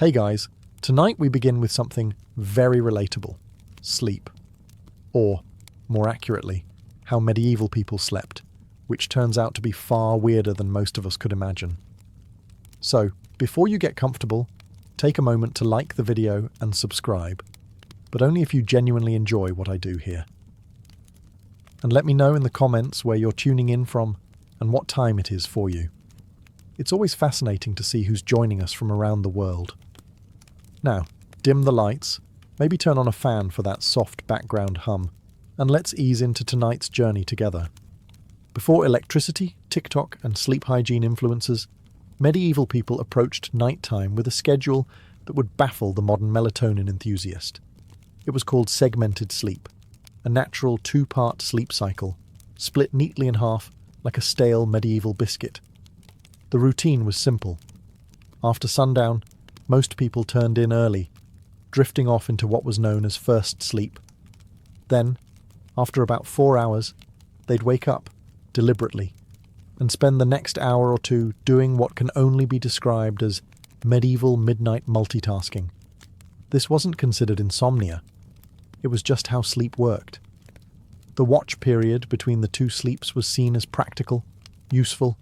Hey guys, tonight we begin with something very relatable: sleep. Or, more accurately, how medieval people slept, which turns out to be far weirder than most of us could imagine. So, before you get comfortable, take a moment to like the video and subscribe, but only if you genuinely enjoy what I do here. And let me know in the comments where you're tuning in from and what time it is for you. It's always fascinating to see who's joining us from around the world. Now, dim the lights, maybe turn on a fan for that soft background hum, and let's ease into tonight's journey together. Before electricity, TikTok, and sleep hygiene influences, medieval people approached nighttime with a schedule that would baffle the modern melatonin enthusiast. It was called segmented sleep, a natural two-part sleep cycle, split neatly in half like a stale medieval biscuit. The routine was simple. After sundown, most people turned in early, drifting off into what was known as first sleep. Then, after about 4 hours, they'd wake up, deliberately, and spend the next hour or two doing what can only be described as medieval midnight multitasking. This wasn't considered insomnia. It was just how sleep worked. The watch period between the two sleeps was seen as practical, useful,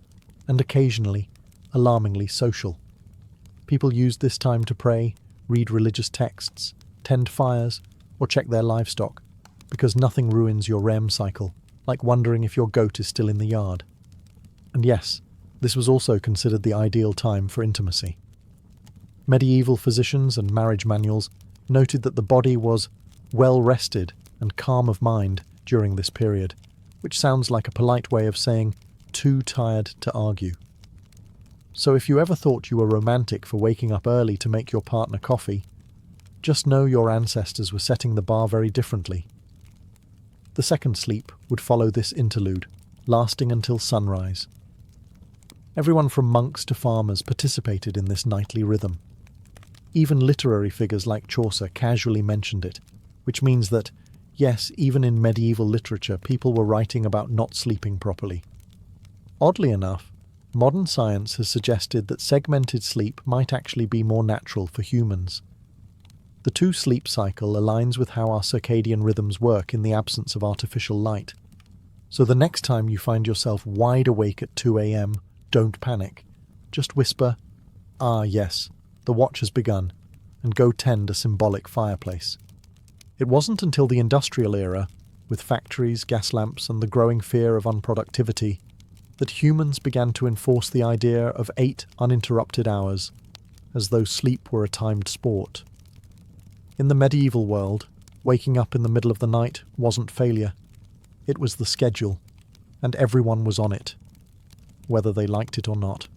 and occasionally, alarmingly social. People used this time to pray, read religious texts, tend fires, or check their livestock, because nothing ruins your REM cycle, like wondering if your goat is still in the yard. And yes, this was also considered the ideal time for intimacy. Medieval physicians and marriage manuals noted that the body was well rested and calm of mind during this period, which sounds like a polite way of saying too tired to argue. So if you ever thought you were romantic for waking up early to make your partner coffee, just know your ancestors were setting the bar very differently. The second sleep would follow this interlude, lasting until sunrise. Everyone from monks to farmers participated in this nightly rhythm. Even literary figures like Chaucer casually mentioned it, which means that, yes, even in medieval literature, people were writing about not sleeping properly. Oddly enough, modern science has suggested that segmented sleep might actually be more natural for humans. The two-sleep cycle aligns with how our circadian rhythms work in the absence of artificial light. So the next time you find yourself wide awake at 2 a.m., don't panic. Just whisper, "Ah, yes, the watch has begun," and go tend a symbolic fireplace. It wasn't until the industrial era, with factories, gas lamps, and the growing fear of unproductivity, that humans began to enforce the idea of 8 uninterrupted hours, as though sleep were a timed sport. In the medieval world, waking up in the middle of the night wasn't failure. It was the schedule, and everyone was on it, whether they liked it or not.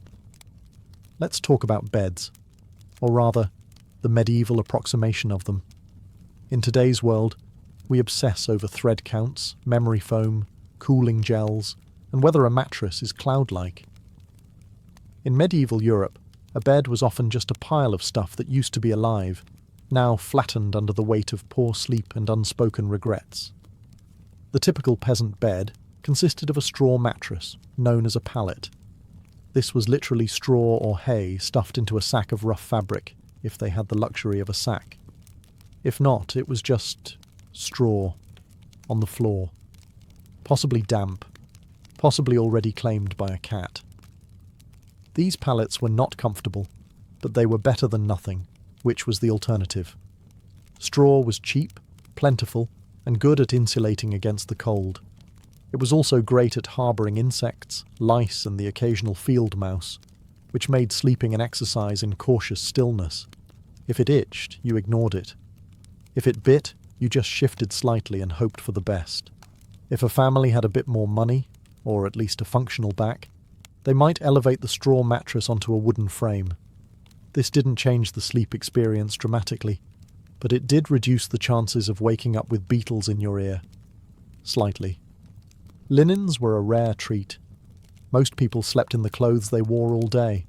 Let's talk about beds, or rather, the medieval approximation of them. In today's world, we obsess over thread counts, memory foam, cooling gels, and whether a mattress is cloud-like. In medieval Europe, a bed was often just a pile of stuff that used to be alive, now flattened under the weight of poor sleep and unspoken regrets. The typical peasant bed consisted of a straw mattress, known as a pallet. This was literally straw or hay stuffed into a sack of rough fabric, if they had the luxury of a sack. If not, it was just straw on the floor, possibly damp, possibly already claimed by a cat. These pallets were not comfortable, but they were better than nothing, which was the alternative. Straw was cheap, plentiful, and good at insulating against the cold. It was also great at harbouring insects, lice, and the occasional field mouse, which made sleeping an exercise in cautious stillness. If it itched, you ignored it. If it bit, you just shifted slightly and hoped for the best. If a family had a bit more money, or at least a functional back, they might elevate the straw mattress onto a wooden frame. This didn't change the sleep experience dramatically, but it did reduce the chances of waking up with beetles in your ear. Slightly. Linens were a rare treat. Most people slept in the clothes they wore all day.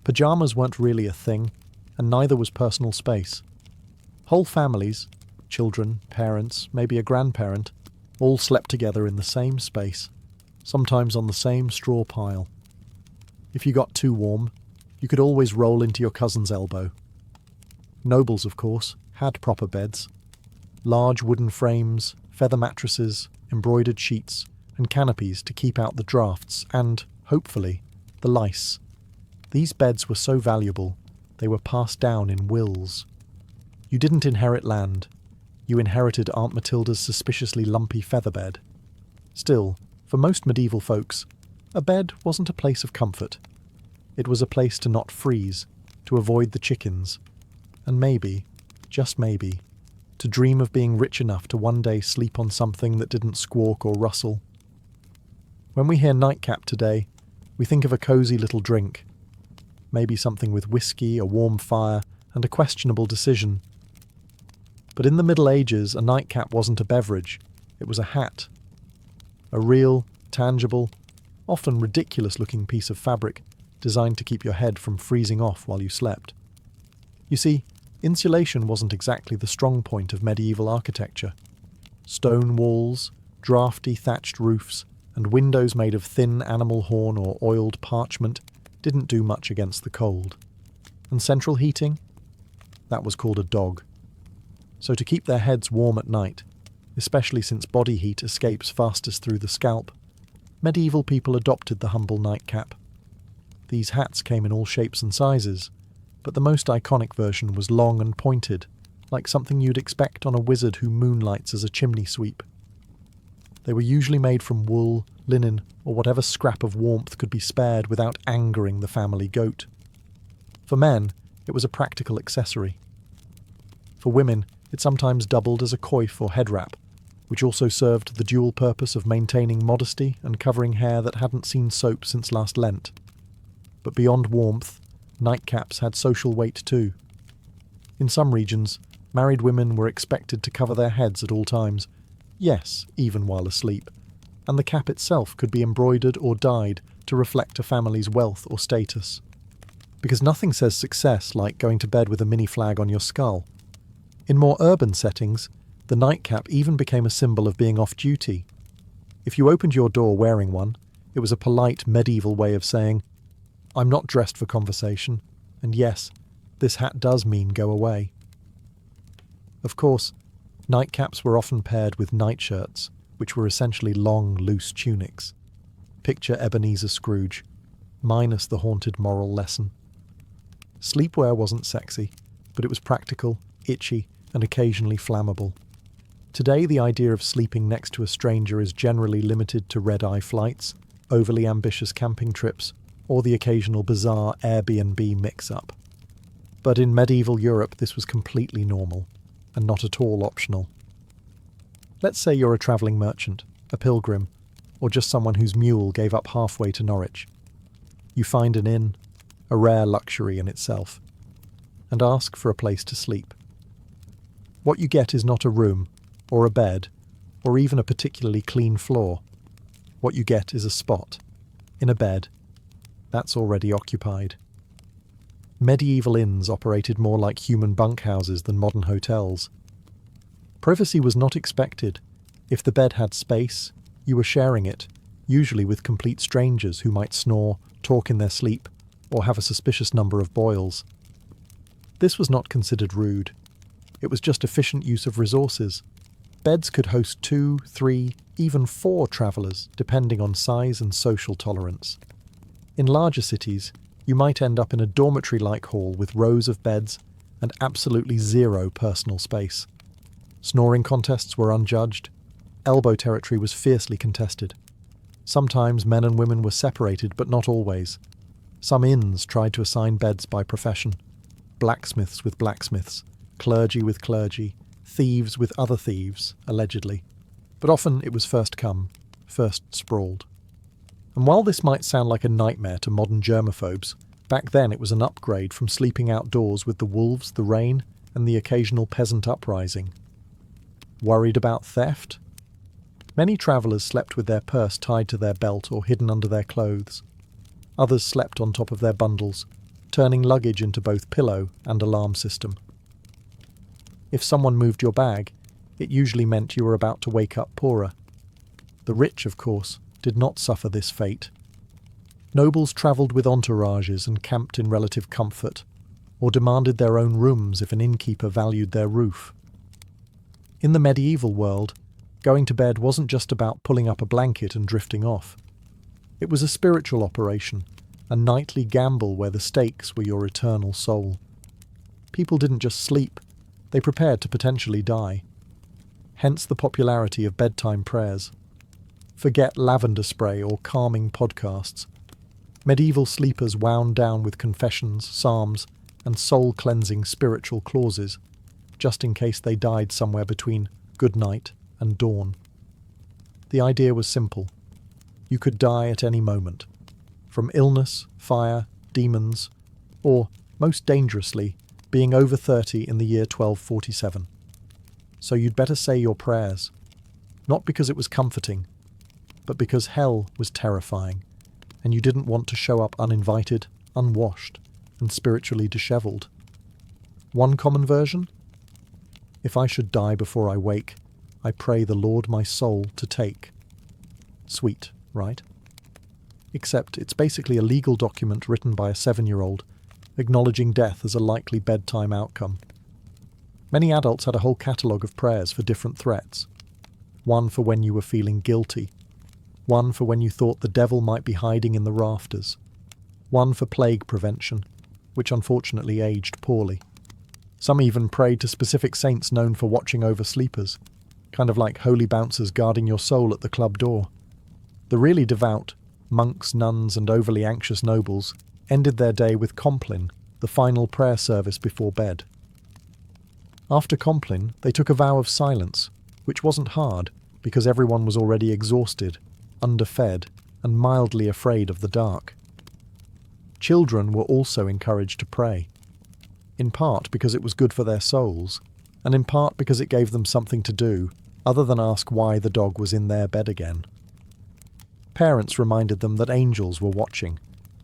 Pyjamas weren't really a thing, and neither was personal space. Whole families, children, parents, maybe a grandparent, all slept together in the same space, sometimes on the same straw pile. If you got too warm, you could always roll into your cousin's elbow. Nobles, of course, had proper beds. Large wooden frames, feather mattresses, embroidered sheets, and canopies to keep out the drafts and, hopefully, the lice. These beds were so valuable, they were passed down in wills. You didn't inherit land. You inherited Aunt Matilda's suspiciously lumpy feather bed. Still, for most medieval folks, a bed wasn't a place of comfort. It was a place to not freeze, to avoid the chickens, and maybe, just maybe, to dream of being rich enough to one day sleep on something that didn't squawk or rustle. When we hear nightcap today, we think of a cosy little drink. Maybe something with whiskey, a warm fire, and a questionable decision. But in the Middle Ages, a nightcap wasn't a beverage, it was a hat. A real, tangible, often ridiculous-looking piece of fabric designed to keep your head from freezing off while you slept. You see, insulation wasn't exactly the strong point of medieval architecture. Stone walls, draughty thatched roofs, and windows made of thin animal horn or oiled parchment didn't do much against the cold. And central heating? That was called a dog. So to keep their heads warm at night, especially since body heat escapes fastest through the scalp, medieval people adopted the humble nightcap. These hats came in all shapes and sizes, but the most iconic version was long and pointed, like something you'd expect on a wizard who moonlights as a chimney sweep. They were usually made from wool, linen, or whatever scrap of warmth could be spared without angering the family goat. For men, it was a practical accessory. For women, it sometimes doubled as a coif or head wrap, which also served the dual purpose of maintaining modesty and covering hair that hadn't seen soap since last Lent. But beyond warmth, nightcaps had social weight too. In some regions, married women were expected to cover their heads at all times, yes, even while asleep, and the cap itself could be embroidered or dyed to reflect a family's wealth or status. Because nothing says success like going to bed with a mini flag on your skull. In more urban settings, the nightcap even became a symbol of being off-duty. If you opened your door wearing one, it was a polite medieval way of saying, "I'm not dressed for conversation, and yes, this hat does mean go away." Of course, nightcaps were often paired with nightshirts, which were essentially long, loose tunics. Picture Ebenezer Scrooge, minus the haunted moral lesson. Sleepwear wasn't sexy, but it was practical, itchy, and occasionally flammable. Today, the idea of sleeping next to a stranger is generally limited to red-eye flights, overly ambitious camping trips, or the occasional bizarre Airbnb mix-up. But in medieval Europe, this was completely normal, and not at all optional. Let's say you're a travelling merchant, a pilgrim, or just someone whose mule gave up halfway to Norwich. You find an inn, a rare luxury in itself, and ask for a place to sleep. What you get is not a room, or a bed, or even a particularly clean floor. What you get is a spot, in a bed, that's already occupied. Medieval inns operated more like human bunkhouses than modern hotels. Privacy was not expected. If the bed had space, you were sharing it, usually with complete strangers who might snore, talk in their sleep, or have a suspicious number of boils. This was not considered rude. It was just efficient use of resources. Beds could host 2, 3, even 4 travellers, depending on size and social tolerance. In larger cities, you might end up in a dormitory-like hall with rows of beds and absolutely zero personal space. Snoring contests were unjudged. Elbow territory was fiercely contested. Sometimes men and women were separated, but not always. Some inns tried to assign beds by profession. Blacksmiths with blacksmiths, clergy with clergy, thieves with other thieves, allegedly. But often it was first come, first sprawled. And while this might sound like a nightmare to modern germaphobes, back then it was an upgrade from sleeping outdoors with the wolves, the rain, and the occasional peasant uprising. Worried about theft? Many travellers slept with their purse tied to their belt or hidden under their clothes. Others slept on top of their bundles, turning luggage into both pillow and alarm system. If someone moved your bag, it usually meant you were about to wake up poorer. The rich, of course, did not suffer this fate. Nobles travelled with entourages and camped in relative comfort. or demanded their own rooms if an innkeeper valued their roof. In the medieval world, going to bed wasn't just about pulling up a blanket and drifting off. It was a spiritual operation, a nightly gamble where the stakes were your eternal soul. People didn't just sleep, they prepared to potentially die. Hence the popularity of bedtime prayers. Forget lavender spray or calming podcasts. Medieval sleepers wound down with confessions, psalms, and soul-cleansing spiritual clauses, just in case they died somewhere between good night and dawn. The idea was simple. You could die at any moment, from illness, fire, demons, or, most dangerously, being over 30 in the year 1247. So you'd better say your prayers, not because it was comforting, but because hell was terrifying, and you didn't want to show up uninvited, unwashed, and spiritually dishevelled. One common version? If I should die before I wake, I pray the Lord my soul to take. Sweet, right? Except it's basically a legal document written by a 7-year-old, acknowledging death as a likely bedtime outcome. Many adults had a whole catalogue of prayers for different threats. One for when you were feeling guilty. One for when you thought the devil might be hiding in the rafters. One for plague prevention, which unfortunately aged poorly. Some even prayed to specific saints known for watching over sleepers, kind of like holy bouncers guarding your soul at the club door. The really devout, monks, nuns, and overly anxious nobles ended their day with Compline, the final prayer service before bed. After Compline, they took a vow of silence, which wasn't hard because everyone was already exhausted, underfed, and mildly afraid of the dark. Children were also encouraged to pray, in part because it was good for their souls, and in part because it gave them something to do other than ask why the dog was in their bed again. Parents reminded them that angels were watching,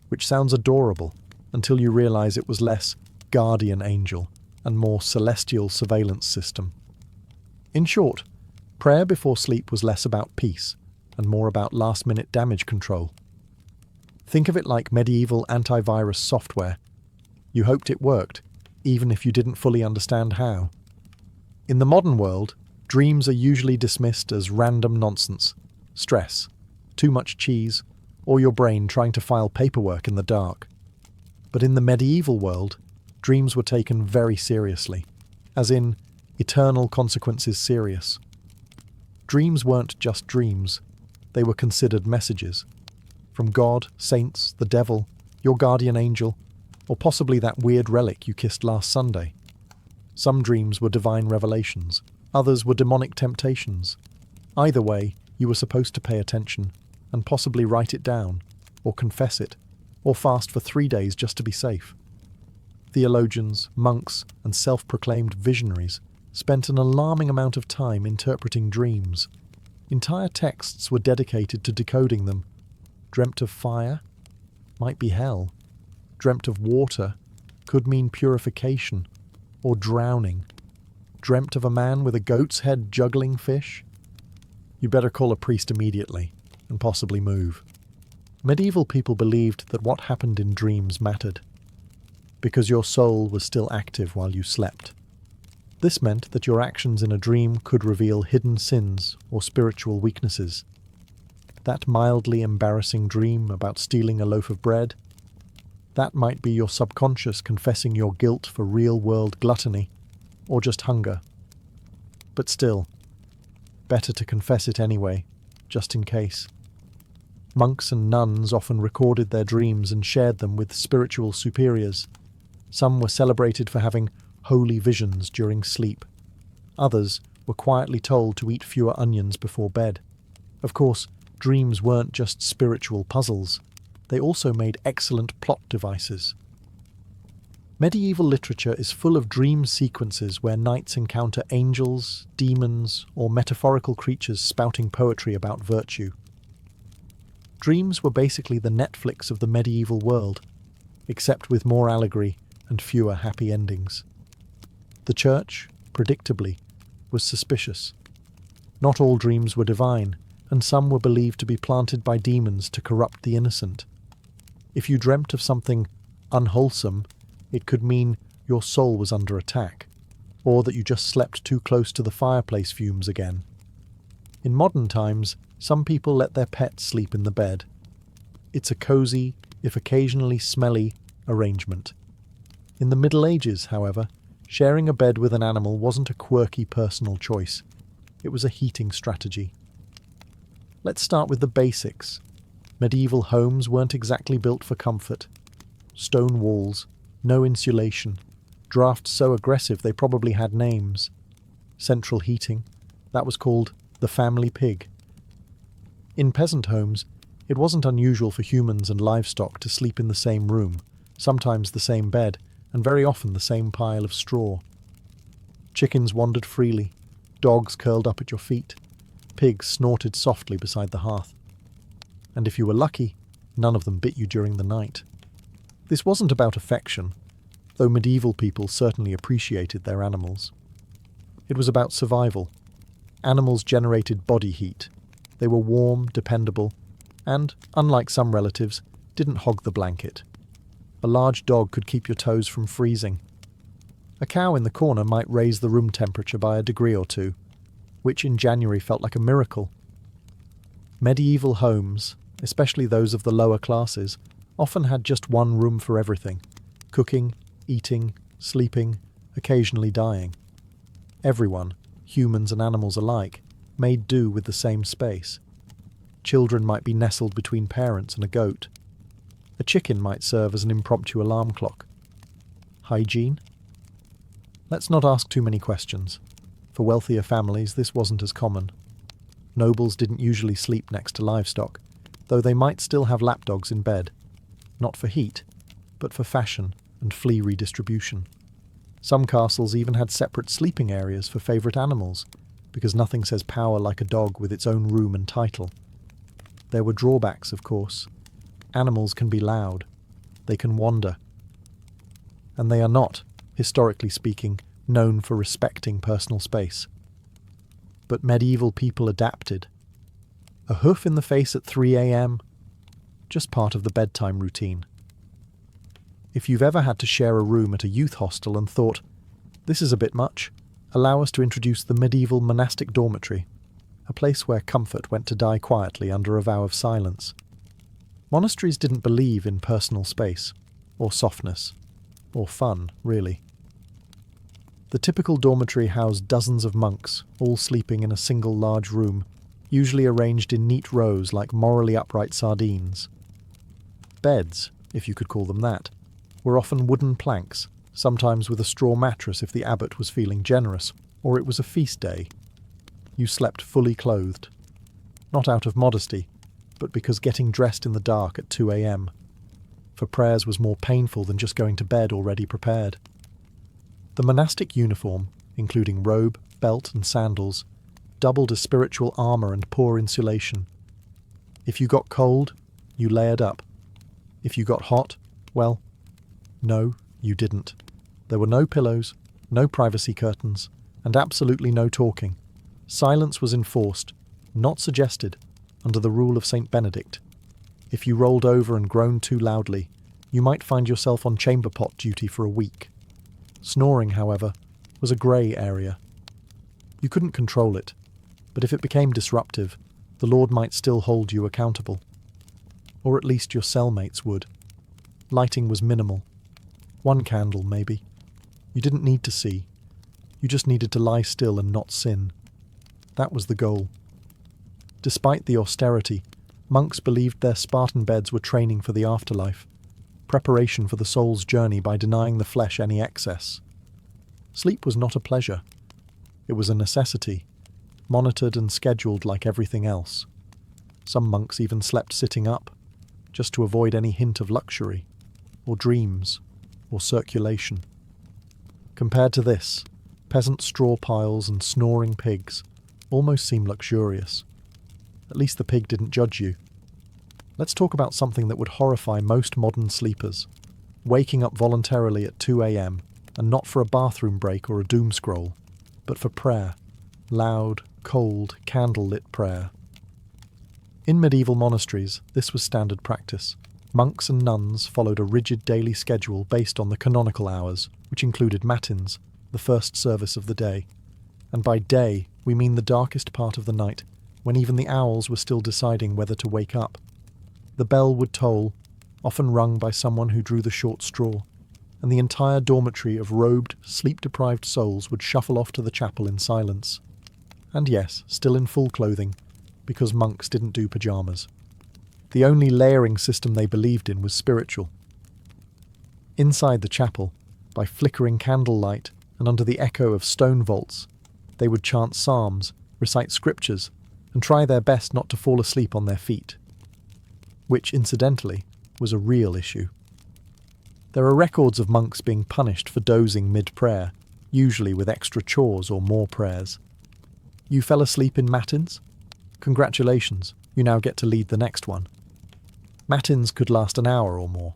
which sounds adorable until you realize it was less guardian angel and more celestial surveillance system. In short, prayer before sleep was less about peace and more about last-minute damage control. Think of it like medieval antivirus software. You hoped it worked, even if you didn't fully understand how. In the modern world, dreams are usually dismissed as random nonsense, stress, too much cheese, or your brain trying to file paperwork in the dark. But in the medieval world, dreams were taken very seriously, as in, eternal consequences serious. Dreams weren't just dreams, they were considered messages. From God, saints, the devil, your guardian angel, or possibly that weird relic you kissed last Sunday. Some dreams were divine revelations, others were demonic temptations. Either way, you were supposed to pay attention, and possibly write it down, or confess it, or fast for 3 days just to be safe. Theologians, monks, and self-proclaimed visionaries spent an alarming amount of time interpreting dreams. Entire texts were dedicated to decoding them. Dreamt of fire? Might be hell. Dreamt of water? Could mean purification, or drowning. Dreamt of a man with a goat's head juggling fish? You better call a priest immediately, and possibly move. Medieval people believed that what happened in dreams mattered, because your soul was still active while you slept. This meant that your actions in a dream could reveal hidden sins or spiritual weaknesses. That mildly embarrassing dream about stealing a loaf of bread, that might be your subconscious confessing your guilt for real-world gluttony, or just hunger. But still, better to confess it anyway, just in case. Monks and nuns often recorded their dreams and shared them with spiritual superiors. Some were celebrated for having holy visions during sleep. Others were quietly told to eat fewer onions before bed. Of course, dreams weren't just spiritual puzzles. They also made excellent plot devices. Medieval literature is full of dream sequences where knights encounter angels, demons, or metaphorical creatures spouting poetry about virtue. Dreams were basically the Netflix of the medieval world, except with more allegory and fewer happy endings. The church, predictably, was suspicious. Not all dreams were divine, and some were believed to be planted by demons to corrupt the innocent. If you dreamt of something unwholesome, it could mean your soul was under attack, or that you just slept too close to the fireplace fumes again. In modern times, some people let their pets sleep in the bed. It's a cosy, if occasionally smelly, arrangement. In the Middle Ages, however, sharing a bed with an animal wasn't a quirky personal choice. It was a heating strategy. Let's start with the basics. Medieval homes weren't exactly built for comfort. Stone walls, no insulation, drafts so aggressive they probably had names. Central heating, that was called the family pig. In peasant homes, it wasn't unusual for humans and livestock to sleep in the same room, sometimes the same bed, and very often the same pile of straw. Chickens wandered freely, dogs curled up at your feet, pigs snorted softly beside the hearth. And if you were lucky, none of them bit you during the night. This wasn't about affection, though medieval people certainly appreciated their animals. It was about survival. Animals generated body heat. They were warm, dependable, and, unlike some relatives, didn't hog the blanket. A large dog could keep your toes from freezing. A cow in the corner might raise the room temperature by a degree or two, which in January felt like a miracle. Medieval homes, especially those of the lower classes, often had just one room for everything: cooking, eating, sleeping, occasionally dying. Everyone, humans and animals alike, made do with the same space. Children might be nestled between parents and a goat. A chicken might serve as an impromptu alarm clock. Hygiene? Let's not ask too many questions. For wealthier families, this wasn't as common. Nobles didn't usually sleep next to livestock, though they might still have lapdogs in bed. Not for heat, but for fashion and flea redistribution. Some castles even had separate sleeping areas for favourite animals, because nothing says power like a dog with its own room and title. There were drawbacks, of course. Animals can be loud. They can wander. And they are not, historically speaking, known for respecting personal space. But medieval people adapted. A hoof in the face at 3 a.m? Just part of the bedtime routine. If you've ever had to share a room at a youth hostel and thought, this is a bit much, allow us to introduce the medieval monastic dormitory, a place where comfort went to die quietly under a vow of silence. Monasteries didn't believe in personal space, or softness, or fun, really. The typical dormitory housed dozens of monks, all sleeping in a single large room, usually arranged in neat rows like morally upright sardines. Beds, if you could call them that, were often wooden planks, sometimes with a straw mattress if the abbot was feeling generous, or it was a feast day. You slept fully clothed. Not out of modesty, but because getting dressed in the dark at 2 a.m. for prayers was more painful than just going to bed already prepared. The monastic uniform, including robe, belt and sandals, doubled as spiritual armour and poor insulation. If you got cold, you layered up. If you got hot, well, no, you didn't. There were no pillows, no privacy curtains, and absolutely no talking. Silence was enforced, not suggested, under the rule of St. Benedict. If you rolled over and groaned too loudly, you might find yourself on chamber pot duty for a week. Snoring, however, was a grey area. You couldn't control it, but if it became disruptive, the Lord might still hold you accountable. Or at least your cellmates would. Lighting was minimal. 1 candle, maybe. You didn't need to see. You just needed to lie still and not sin. That was the goal. Despite the austerity, monks believed their Spartan beds were training for the afterlife, preparation for the soul's journey by denying the flesh any excess. Sleep was not a pleasure. It was a necessity, monitored and scheduled like everything else. Some monks even slept sitting up, just to avoid any hint of luxury, or dreams, or circulation. Compared to this, peasant straw piles and snoring pigs almost seem luxurious. At least the pig didn't judge you. Let's talk about something that would horrify most modern sleepers: waking up voluntarily at 2 a.m, and not for a bathroom break or a doom scroll, but for prayer. Loud, cold, candle-lit prayer. In medieval monasteries, this was standard practice. Monks and nuns followed a rigid daily schedule based on the canonical hours, which included matins, the first service of the day. And by day, we mean the darkest part of the night, when even the owls were still deciding whether to wake up. The bell would toll, often rung by someone who drew the short straw, and the entire dormitory of robed, sleep-deprived souls would shuffle off to the chapel in silence. And yes, still in full clothing, because monks didn't do pyjamas. The only layering system they believed in was spiritual. Inside the chapel, by flickering candlelight and under the echo of stone vaults, they would chant psalms, recite scriptures, and try their best not to fall asleep on their feet. Which, incidentally, was a real issue. There are records of monks being punished for dozing mid-prayer, usually with extra chores or more prayers. You fell asleep in matins? Congratulations, you now get to lead the next one. Matins could last an hour or more.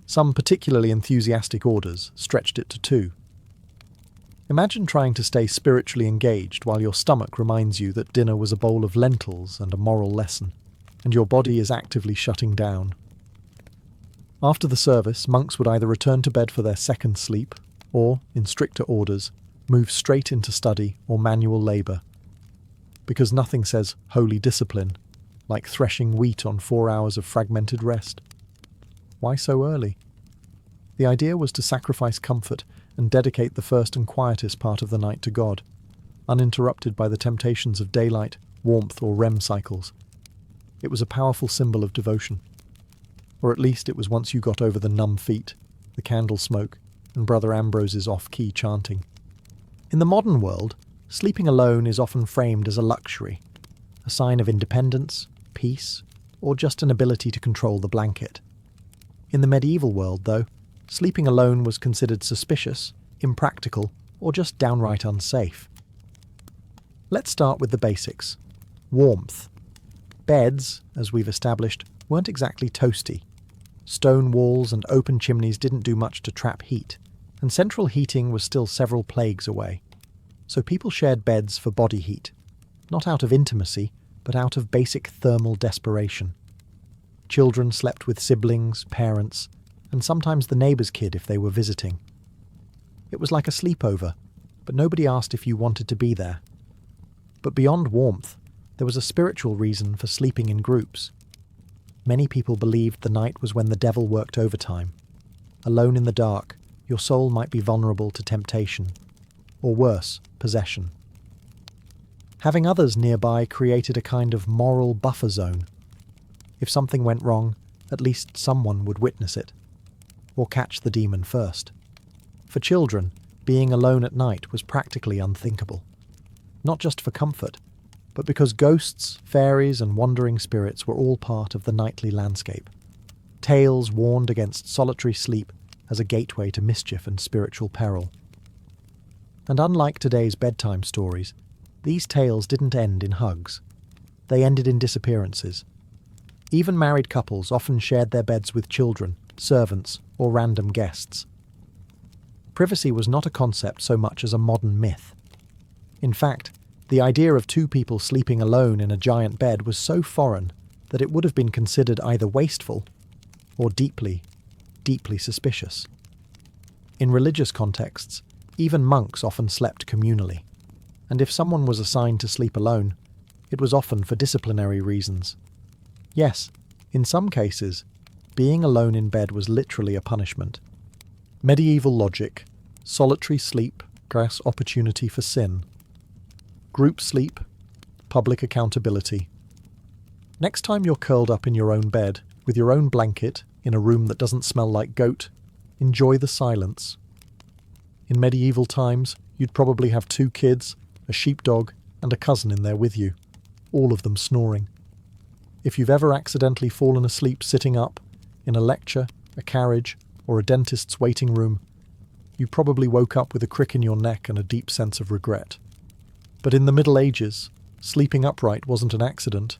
Some particularly enthusiastic orders stretched it to 2. Imagine trying to stay spiritually engaged while your stomach reminds you that dinner was a bowl of lentils and a moral lesson, and your body is actively shutting down. After the service, monks would either return to bed for their second sleep, or, in stricter orders, move straight into study or manual labour. Because nothing says holy discipline like threshing wheat on 4 hours of fragmented rest. Why so early? The idea was to sacrifice comfort and dedicate the first and quietest part of the night to God, uninterrupted by the temptations of daylight, warmth, or REM cycles. It was a powerful symbol of devotion. Or at least it was once you got over the numb feet, the candle smoke, and Brother Ambrose's off-key chanting. In the modern world, sleeping alone is often framed as a luxury, a sign of independence, peace, or just an ability to control the blanket. In the medieval world, though, sleeping alone was considered suspicious, impractical, or just downright unsafe. Let's start with the basics. Warmth. Beds, as we've established, weren't exactly toasty. Stone walls and open chimneys didn't do much to trap heat, and central heating was still several plagues away. So people shared beds for body heat, not out of intimacy, but out of basic thermal desperation. Children slept with siblings, parents, and sometimes the neighbour's kid if they were visiting. It was like a sleepover, but nobody asked if you wanted to be there. But beyond warmth, there was a spiritual reason for sleeping in groups. Many people believed the night was when the devil worked overtime. Alone in the dark, your soul might be vulnerable to temptation, or worse, possession. Having others nearby created a kind of moral buffer zone. If something went wrong, at least someone would witness it, or catch the demon first. For children, being alone at night was practically unthinkable. Not just for comfort, but because ghosts, fairies, and wandering spirits were all part of the nightly landscape. Tales warned against solitary sleep as a gateway to mischief and spiritual peril. And unlike today's bedtime stories, these tales didn't end in hugs. They ended in disappearances. Even married couples often shared their beds with children, servants, or random guests. Privacy was not a concept so much as a modern myth. In fact, the idea of 2 people sleeping alone in a giant bed was so foreign that it would have been considered either wasteful or deeply, deeply suspicious. In religious contexts, even monks often slept communally, and if someone was assigned to sleep alone, it was often for disciplinary reasons. Yes, in some cases, being alone in bed was literally a punishment. Medieval logic, solitary sleep, grass opportunity for sin. Group sleep, public accountability. Next time you're curled up in your own bed, with your own blanket, in a room that doesn't smell like goat, enjoy the silence. In medieval times, you'd probably have 2 kids, a sheepdog, and a cousin in there with you, all of them snoring. If you've ever accidentally fallen asleep sitting up, in a lecture, a carriage, or a dentist's waiting room, you probably woke up with a crick in your neck and a deep sense of regret. But in the Middle Ages, sleeping upright wasn't an accident.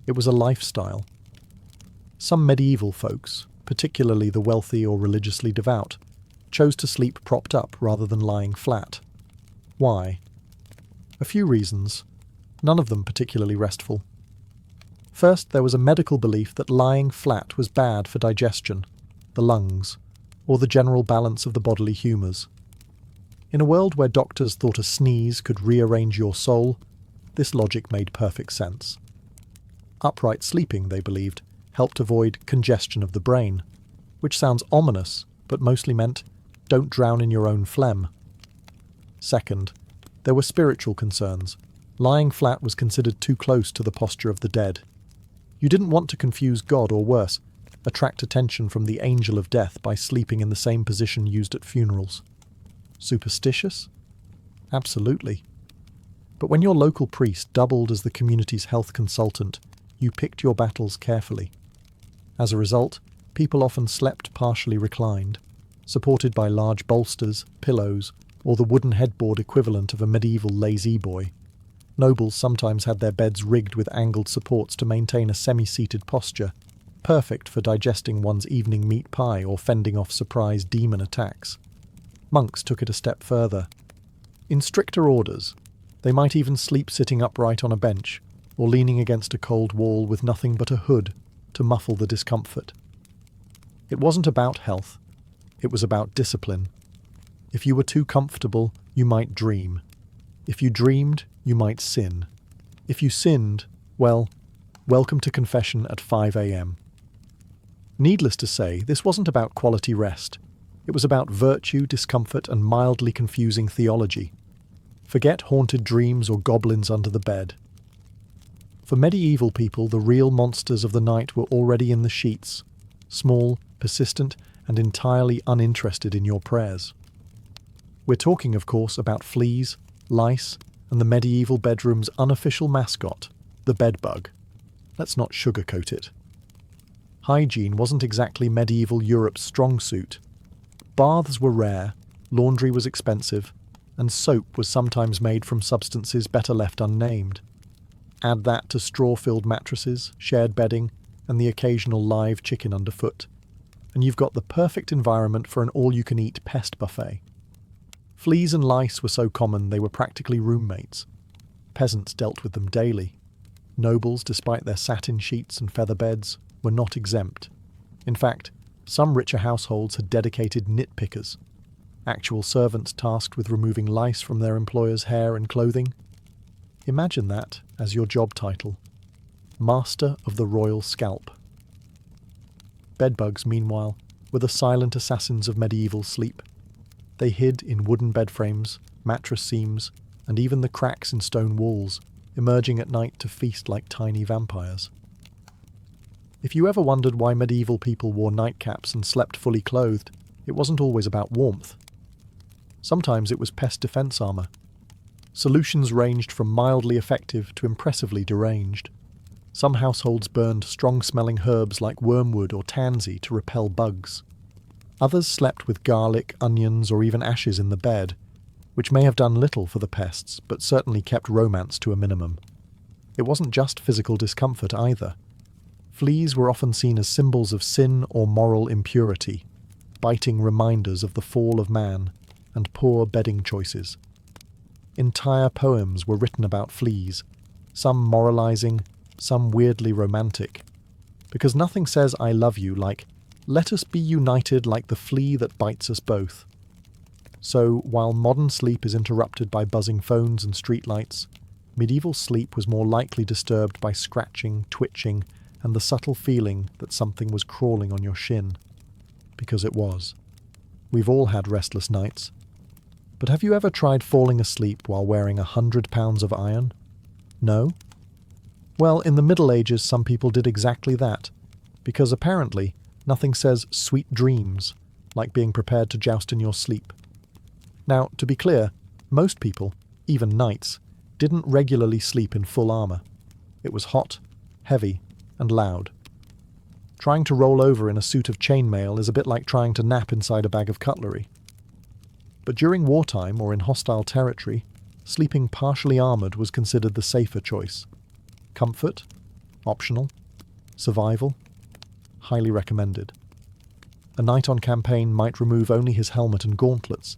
It was a lifestyle. Some medieval folks, particularly the wealthy or religiously devout, chose to sleep propped up rather than lying flat. Why? A few reasons, none of them particularly restful. First, there was a medical belief that lying flat was bad for digestion, the lungs, or the general balance of the bodily humours. In a world where doctors thought a sneeze could rearrange your soul, this logic made perfect sense. Upright sleeping, they believed, helped avoid congestion of the brain, which sounds ominous, but mostly meant don't drown in your own phlegm. Second, there were spiritual concerns. Lying flat was considered too close to the posture of the dead. You didn't want to confuse God, or worse, attract attention from the angel of death by sleeping in the same position used at funerals. Superstitious? Absolutely. But when your local priest doubled as the community's health consultant, you picked your battles carefully. As a result, people often slept partially reclined, supported by large bolsters, pillows, or the wooden headboard equivalent of a medieval lazy-boy. Nobles sometimes had their beds rigged with angled supports to maintain a semi-seated posture, perfect for digesting one's evening meat pie or fending off surprise demon attacks. Monks took it a step further. In stricter orders, they might even sleep sitting upright on a bench, or leaning against a cold wall with nothing but a hood to muffle the discomfort. It wasn't about health, it was about discipline. If you were too comfortable, you might dream. If you dreamed, you might sin. If you sinned, well, welcome to confession at 5 a.m. Needless to say, this wasn't about quality rest. It was about virtue, discomfort, and mildly confusing theology. Forget haunted dreams or goblins under the bed. For medieval people, the real monsters of the night were already in the sheets, small, persistent, and entirely uninterested in your prayers. We're talking, of course, about fleas, lice, and the medieval bedroom's unofficial mascot, the bedbug. Let's not sugarcoat it. Hygiene wasn't exactly medieval Europe's strong suit. Baths were rare, laundry was expensive, and soap was sometimes made from substances better left unnamed. Add that to straw-filled mattresses, shared bedding, and the occasional live chicken underfoot, and you've got the perfect environment for an all-you-can-eat pest buffet. Fleas and lice were so common they were practically roommates. Peasants dealt with them daily. Nobles, despite their satin sheets and feather beds, were not exempt. In fact, some richer households had dedicated nitpickers, actual servants tasked with removing lice from their employers' hair and clothing. Imagine that as your job title. Master of the Royal Scalp. Bedbugs, meanwhile, were the silent assassins of medieval sleep. They hid in wooden bed frames, mattress seams, and even the cracks in stone walls, emerging at night to feast like tiny vampires. If you ever wondered why medieval people wore nightcaps and slept fully clothed, it wasn't always about warmth. Sometimes it was pest defense armor. Solutions ranged from mildly effective to impressively deranged. Some households burned strong-smelling herbs like wormwood or tansy to repel bugs. Others slept with garlic, onions, or even ashes in the bed, which may have done little for the pests, but certainly kept romance to a minimum. It wasn't just physical discomfort either. Fleas were often seen as symbols of sin or moral impurity, biting reminders of the fall of man and poor bedding choices. Entire poems were written about fleas, some moralizing, some weirdly romantic, because nothing says I love you like, let us be united like the flea that bites us both. So, while modern sleep is interrupted by buzzing phones and streetlights, medieval sleep was more likely disturbed by scratching, twitching, and the subtle feeling that something was crawling on your shin. Because it was. We've all had restless nights. But have you ever tried falling asleep while wearing 100 pounds of iron? No? Well, in the Middle Ages some people did exactly that, because apparently nothing says sweet dreams like being prepared to joust in your sleep. Now, to be clear, most people, even knights, didn't regularly sleep in full armour. It was hot, heavy, and loud. Trying to roll over in a suit of chainmail is a bit like trying to nap inside a bag of cutlery. But during wartime or in hostile territory, sleeping partially armoured was considered the safer choice. Comfort? Optional. Survival? Highly recommended. A knight on campaign might remove only his helmet and gauntlets,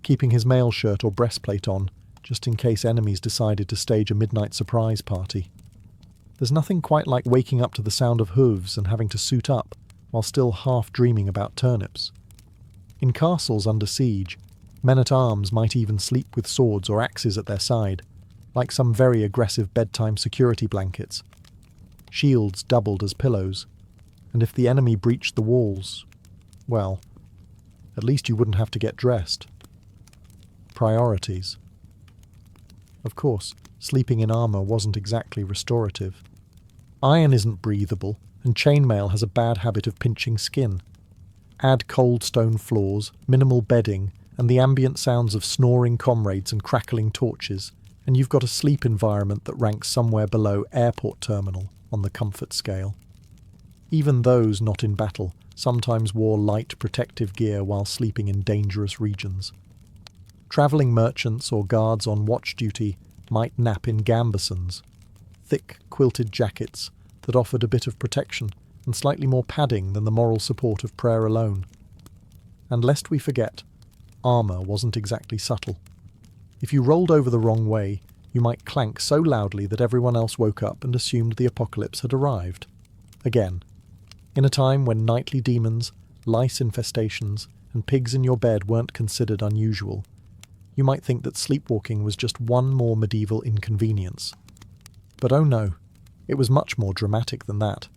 keeping his mail shirt or breastplate on, just in case enemies decided to stage a midnight surprise party. There's nothing quite like waking up to the sound of hooves and having to suit up while still half dreaming about turnips. In castles under siege, men-at-arms might even sleep with swords or axes at their side, like some very aggressive bedtime security blankets. Shields doubled as pillows, and if the enemy breached the walls, well, at least you wouldn't have to get dressed. Priorities. Of course, sleeping in armour wasn't exactly restorative. Iron isn't breathable, and chainmail has a bad habit of pinching skin. Add cold stone floors, minimal bedding, and the ambient sounds of snoring comrades and crackling torches, and you've got a sleep environment that ranks somewhere below airport terminal on the comfort scale. Even those not in battle sometimes wore light protective gear while sleeping in dangerous regions. Travelling merchants or guards on watch duty might nap in gambesons, thick quilted jackets that offered a bit of protection and slightly more padding than the moral support of prayer alone. And lest we forget, armour wasn't exactly subtle. If you rolled over the wrong way, you might clank so loudly that everyone else woke up and assumed the apocalypse had arrived. Again, in a time when nightly demons, lice infestations, and pigs in your bed weren't considered unusual, you might think that sleepwalking was just one more medieval inconvenience. But oh no, it was much more dramatic than that.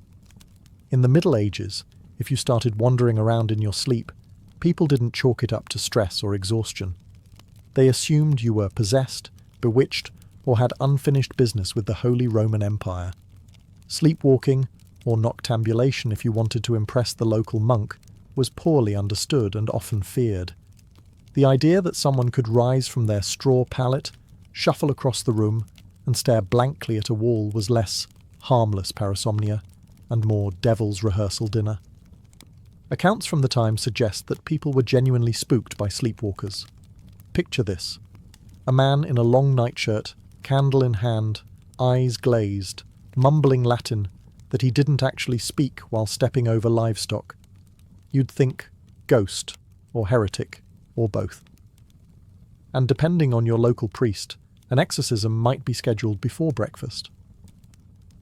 In the Middle Ages, if you started wandering around in your sleep, people didn't chalk it up to stress or exhaustion. They assumed you were possessed, bewitched, or had unfinished business with the Holy Roman Empire. Sleepwalking, or noctambulation if you wanted to impress the local monk, was poorly understood and often feared. The idea that someone could rise from their straw pallet, shuffle across the room, and stare blankly at a wall was less harmless parasomnia and more devil's rehearsal dinner. Accounts from the time suggest that people were genuinely spooked by sleepwalkers. Picture this: a man in a long nightshirt, candle in hand, eyes glazed, mumbling Latin that he didn't actually speak while stepping over livestock. You'd think ghost, or heretic, or both. And depending on your local priest, an exorcism might be scheduled before breakfast.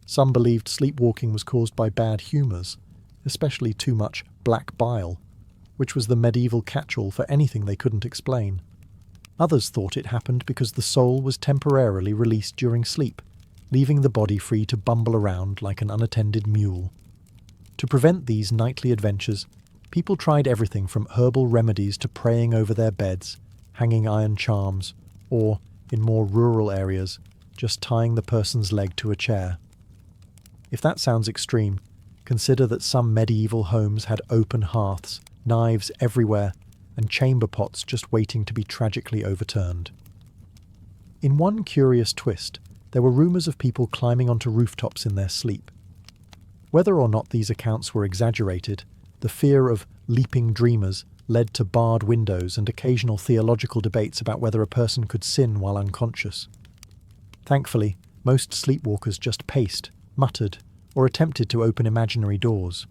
Some believed sleepwalking was caused by bad humours, especially too much black bile, which was the medieval catch-all for anything they couldn't explain. Others thought it happened because the soul was temporarily released during sleep, leaving the body free to bumble around like an unattended mule. To prevent these nightly adventures, people tried everything from herbal remedies to praying over their beds, hanging iron charms, or, in more rural areas, just tying the person's leg to a chair. If that sounds extreme, consider that some medieval homes had open hearths, knives everywhere, and chamber pots just waiting to be tragically overturned. In one curious twist, there were rumours of people climbing onto rooftops in their sleep. Whether or not these accounts were exaggerated, the fear of leaping dreamers led to barred windows and occasional theological debates about whether a person could sin while unconscious. Thankfully, most sleepwalkers just paced, muttered, or attempted to open imaginary doors.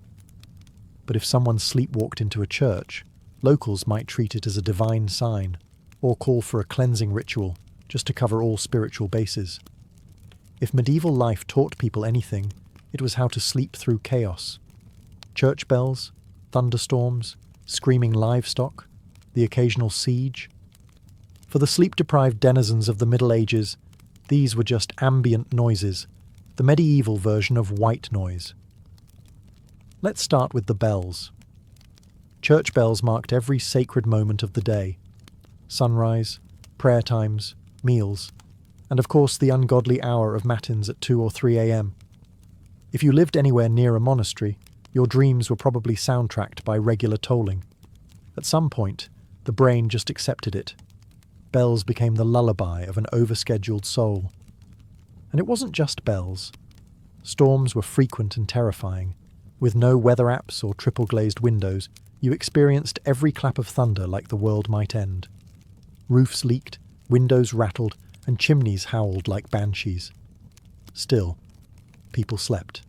But if someone sleepwalked into a church, locals might treat it as a divine sign, or call for a cleansing ritual, just to cover all spiritual bases. If medieval life taught people anything, it was how to sleep through chaos. Church bells, thunderstorms, screaming livestock, the occasional siege. For the sleep-deprived denizens of the Middle Ages, these were just ambient noises, the medieval version of white noise. Let's start with the bells. Church bells marked every sacred moment of the day: sunrise, prayer times, meals, and of course the ungodly hour of matins at 2 or 3 a.m. If you lived anywhere near a monastery, your dreams were probably soundtracked by regular tolling. At some point, the brain just accepted it. Bells became the lullaby of an overscheduled soul. And it wasn't just bells. Storms were frequent and terrifying. With no weather apps or triple-glazed windows, you experienced every clap of thunder like the world might end. Roofs leaked, windows rattled, and chimneys howled like banshees. Still, people slept.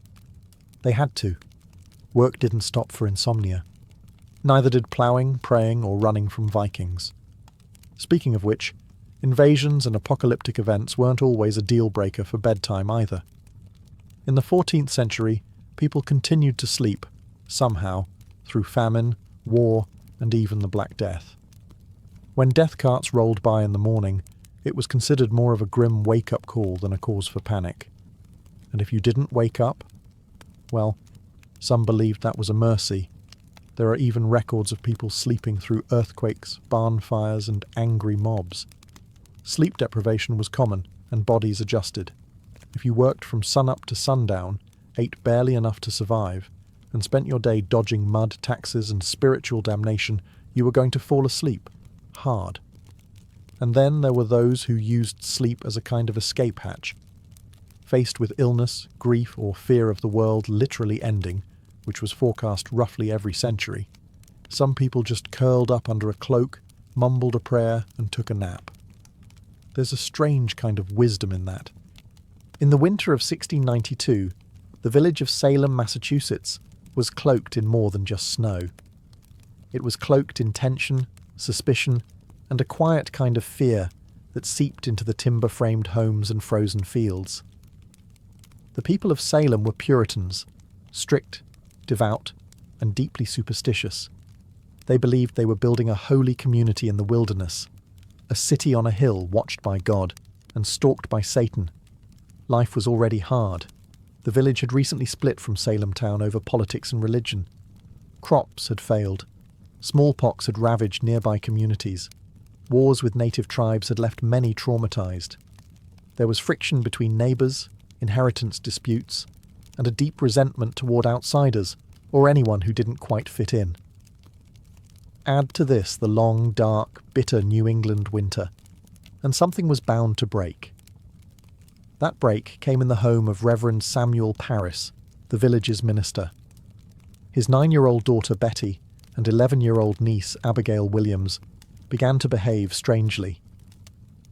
They had to. Work didn't stop for insomnia. Neither did ploughing, praying, or running from Vikings. Speaking of which, invasions and apocalyptic events weren't always a deal-breaker for bedtime either. In the 14th century, people continued to sleep, somehow, through famine, war, and even the Black Death. When death carts rolled by in the morning, it was considered more of a grim wake-up call than a cause for panic. And if you didn't wake up, well, some believed that was a mercy. There are even records of people sleeping through earthquakes, barn fires, and angry mobs. Sleep deprivation was common, and bodies adjusted. If you worked from sunup to sundown, ate barely enough to survive, and spent your day dodging mud, taxes, and spiritual damnation, you were going to fall asleep. Hard. And then there were those who used sleep as a kind of escape hatch. Faced with illness, grief, or fear of the world literally ending, which was forecast roughly every century, some people just curled up under a cloak, mumbled a prayer, and took a nap. There's a strange kind of wisdom in that. In the winter of 1692, the village of Salem, Massachusetts, was cloaked in more than just snow. It was cloaked in tension, suspicion, and a quiet kind of fear that seeped into the timber-framed homes and frozen fields. The people of Salem were Puritans, strict, devout, and deeply superstitious. They believed they were building a holy community in the wilderness, a city on a hill watched by God and stalked by Satan. Life was already hard. The village had recently split from Salem town over politics and religion. Crops had failed. Smallpox had ravaged nearby communities. Wars with native tribes had left many traumatized. There was friction between neighbors, inheritance disputes, and a deep resentment toward outsiders or anyone who didn't quite fit in. Add to this the long, dark, bitter New England winter, and something was bound to break. That break came in the home of Reverend Samuel Parris, the village's minister. His 9-year-old daughter Betty and 11-year-old niece Abigail Williams began to behave strangely.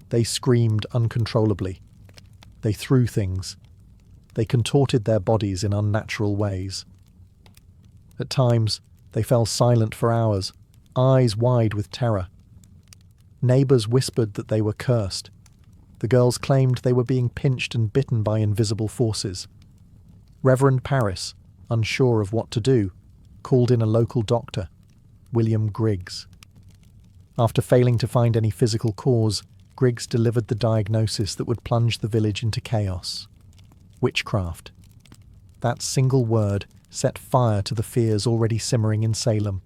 They screamed uncontrollably. They threw things. They contorted their bodies in unnatural ways. At times, they fell silent for hours, eyes wide with terror. Neighbours whispered that they were cursed. The girls claimed they were being pinched and bitten by invisible forces. Reverend Parris, unsure of what to do, called in a local doctor, William Griggs. After failing to find any physical cause, Griggs delivered the diagnosis that would plunge the village into chaos. Witchcraft. That single word set fire to the fears already simmering in Salem.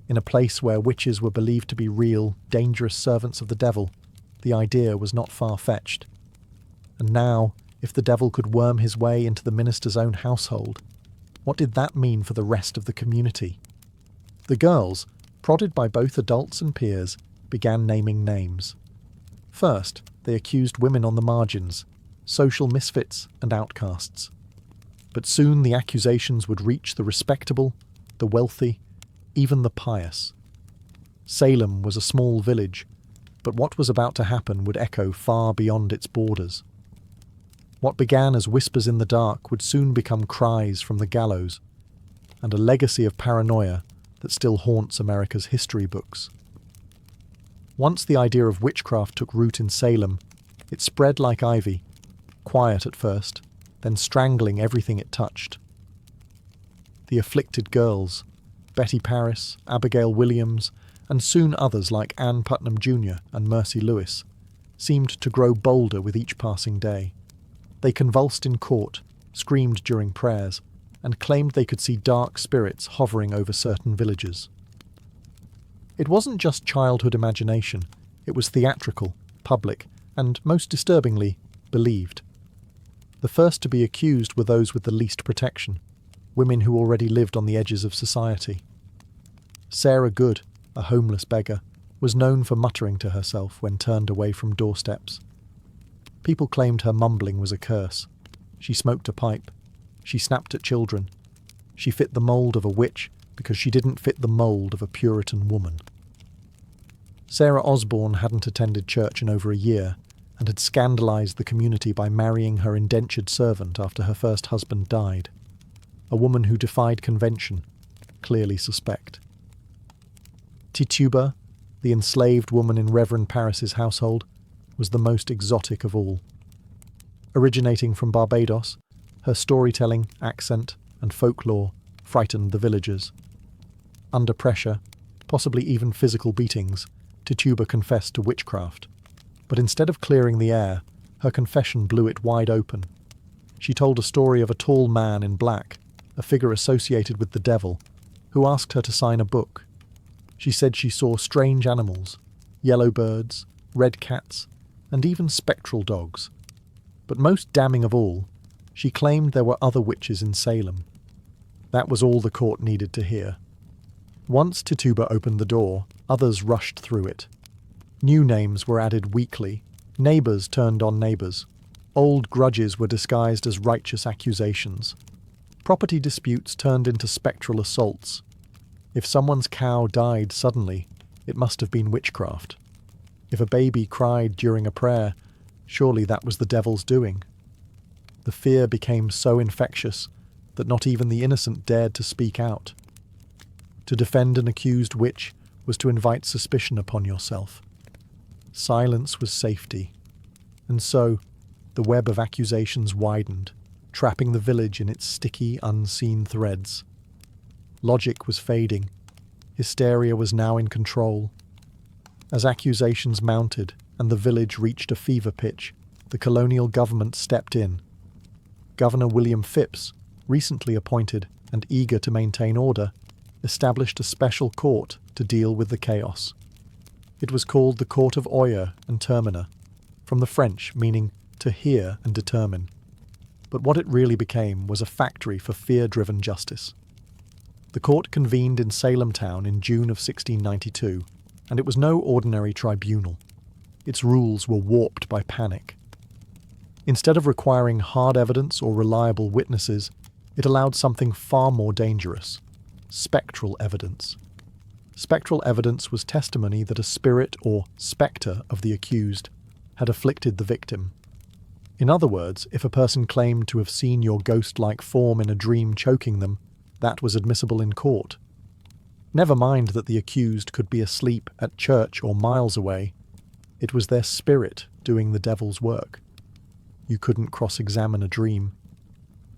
In a place where witches were believed to be real, dangerous servants of the devil, the idea was not far-fetched. And now, if the devil could worm his way into the minister's own household, what did that mean for the rest of the community? The girls, prodded by both adults and peers, began naming names. First, they accused women on the margins, social misfits and outcasts. But soon the accusations would reach the respectable, the wealthy, even the pious. Salem was a small village, but what was about to happen would echo far beyond its borders. What began as whispers in the dark would soon become cries from the gallows, and a legacy of paranoia that still haunts America's history books. Once the idea of witchcraft took root in Salem, it spread like ivy, quiet at first, then strangling everything it touched. The afflicted girls, Betty Parris, Abigail Williams, and soon others like Ann Putnam Jr. and Mercy Lewis, seemed to grow bolder with each passing day. They convulsed in court, screamed during prayers, and claimed they could see dark spirits hovering over certain villages. It wasn't just childhood imagination, it was theatrical, public, and, most disturbingly, believed. The first to be accused were those with the least protection, women who already lived on the edges of society. Sarah Good, a homeless beggar, was known for muttering to herself when turned away from doorsteps. People claimed her mumbling was a curse. She smoked a pipe. She snapped at children. She fit the mould of a witch because she didn't fit the mould of a Puritan woman. Sarah Osborne hadn't attended church in over a year and had scandalised the community by marrying her indentured servant after her first husband died. A woman who defied convention, clearly suspect. Tituba, the enslaved woman in Reverend Parris's household, was the most exotic of all. Originating from Barbados, her storytelling, accent, and folklore frightened the villagers. Under pressure, possibly even physical beatings, Tituba confessed to witchcraft. But instead of clearing the air, her confession blew it wide open. She told a story of a tall man in black, a figure associated with the devil, who asked her to sign a book. She said she saw strange animals, yellow birds, red cats, and even spectral dogs. But most damning of all, she claimed there were other witches in Salem. That was all the court needed to hear. Once Tituba opened the door, others rushed through it. New names were added weekly, neighbours turned on neighbours, old grudges were disguised as righteous accusations. Property disputes turned into spectral assaults. If someone's cow died suddenly, it must have been witchcraft. If a baby cried during a prayer, surely that was the devil's doing. The fear became so infectious that not even the innocent dared to speak out. To defend an accused witch was to invite suspicion upon yourself. Silence was safety. And so, the web of accusations widened, trapping the village in its sticky, unseen threads. Logic was fading. Hysteria was now in control. As accusations mounted and the village reached a fever pitch, the colonial government stepped in. Governor William Phipps, recently appointed and eager to maintain order, established a special court to deal with the chaos. It was called the Court of Oyer and Terminer, from the French meaning to hear and determine. But what it really became was a factory for fear-driven justice. The court convened in Salem town in June of 1692, and it was no ordinary tribunal. Its rules were warped by panic. Instead of requiring hard evidence or reliable witnesses, it allowed something far more dangerous: spectral evidence. Spectral evidence was testimony that a spirit or spectre of the accused had afflicted the victim. In other words, if a person claimed to have seen your ghost-like form in a dream choking them, that was admissible in court. Never mind that the accused could be asleep at church or miles away. It was their spirit doing the devil's work. You couldn't cross-examine a dream.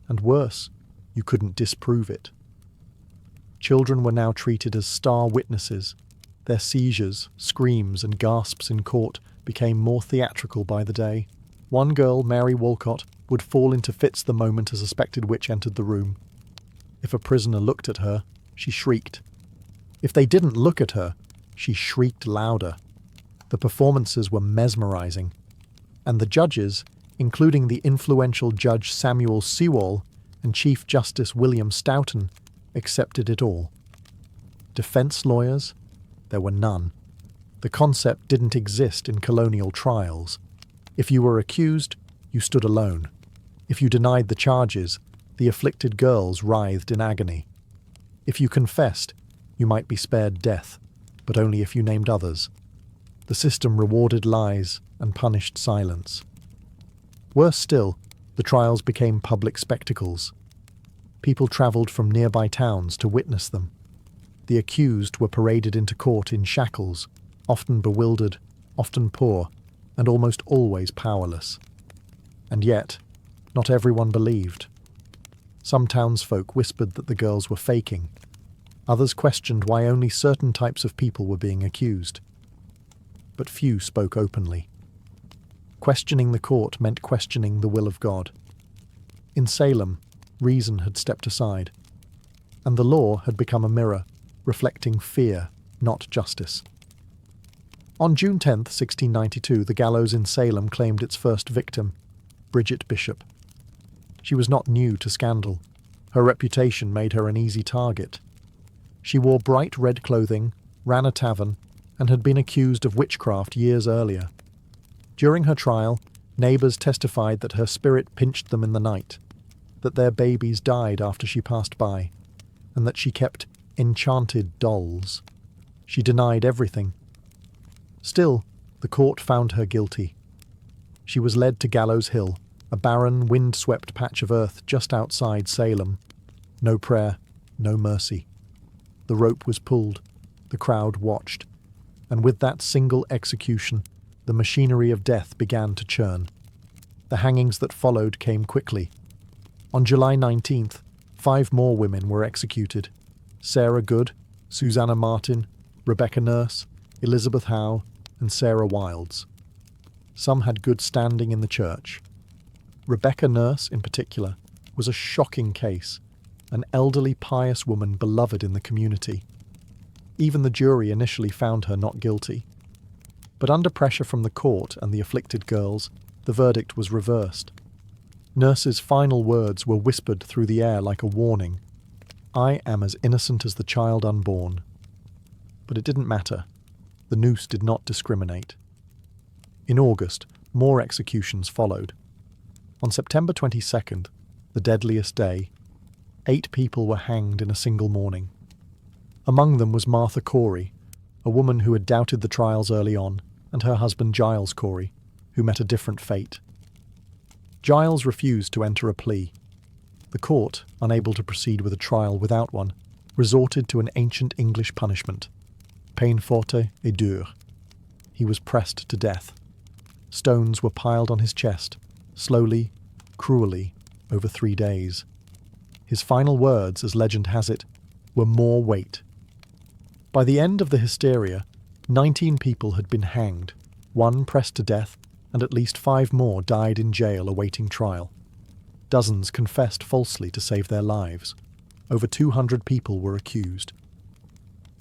And worse, you couldn't disprove it. Children were now treated as star witnesses. Their seizures, screams, and gasps in court became more theatrical by the day. One girl, Mary Walcott, would fall into fits the moment a suspected witch entered the room. If a prisoner looked at her, she shrieked. If they didn't look at her, she shrieked louder. The performances were mesmerizing, and the judges, including the influential Judge Samuel Sewall and Chief Justice William Stoughton, accepted it all. Defense lawyers? There were none. The concept didn't exist in colonial trials. If you were accused, you stood alone. If you denied the charges, the afflicted girls writhed in agony. If you confessed, you might be spared death, but only if you named others. The system rewarded lies and punished silence. Worse still, the trials became public spectacles. People travelled from nearby towns to witness them. The accused were paraded into court in shackles, often bewildered, often poor, and almost always powerless. And yet, not everyone believed. Some townsfolk whispered that the girls were faking. Others questioned why only certain types of people were being accused. But few spoke openly. Questioning the court meant questioning the will of God. In Salem, reason had stepped aside, and the law had become a mirror, reflecting fear, not justice. On June 10, 1692, the gallows in Salem claimed its first victim, Bridget Bishop. She was not new to scandal. Her reputation made her an easy target. She wore bright red clothing, ran a tavern, and had been accused of witchcraft years earlier. During her trial, neighbours testified that her spirit pinched them in the night, that their babies died after she passed by, and that she kept enchanted dolls. She denied everything. Still, the court found her guilty. She was led to Gallows Hill, a barren, wind-swept patch of earth just outside Salem. No prayer, no mercy. The rope was pulled, the crowd watched, and with that single execution, the machinery of death began to churn. The hangings that followed came quickly. On July 19th, 5 more women were executed: Sarah Good, Susanna Martin, Rebecca Nurse, Elizabeth Howe, and Sarah Wilds. Some had good standing in the church. Rebecca Nurse, in particular, was a shocking case, an elderly pious woman beloved in the community. Even the jury initially found her not guilty. But under pressure from the court and the afflicted girls, the verdict was reversed. Nurse's final words were whispered through the air like a warning. "I am as innocent as the child unborn." But it didn't matter. The noose did not discriminate. In August, more executions followed. On September 22nd, the deadliest day, 8 people were hanged in a single morning. Among them was Martha Corey, a woman who had doubted the trials early on, and her husband Giles Corey, who met a different fate. Giles refused to enter a plea. The court, unable to proceed with a trial without one, resorted to an ancient English punishment, peine forte et dure. He was pressed to death. Stones were piled on his chest, slowly, cruelly, over 3 days. His final words, as legend has it, were "more weight." By the end of the hysteria, 19 people had been hanged, 1 pressed to death, and at least 5 more died in jail awaiting trial. Dozens confessed falsely to save their lives. Over 200 people were accused.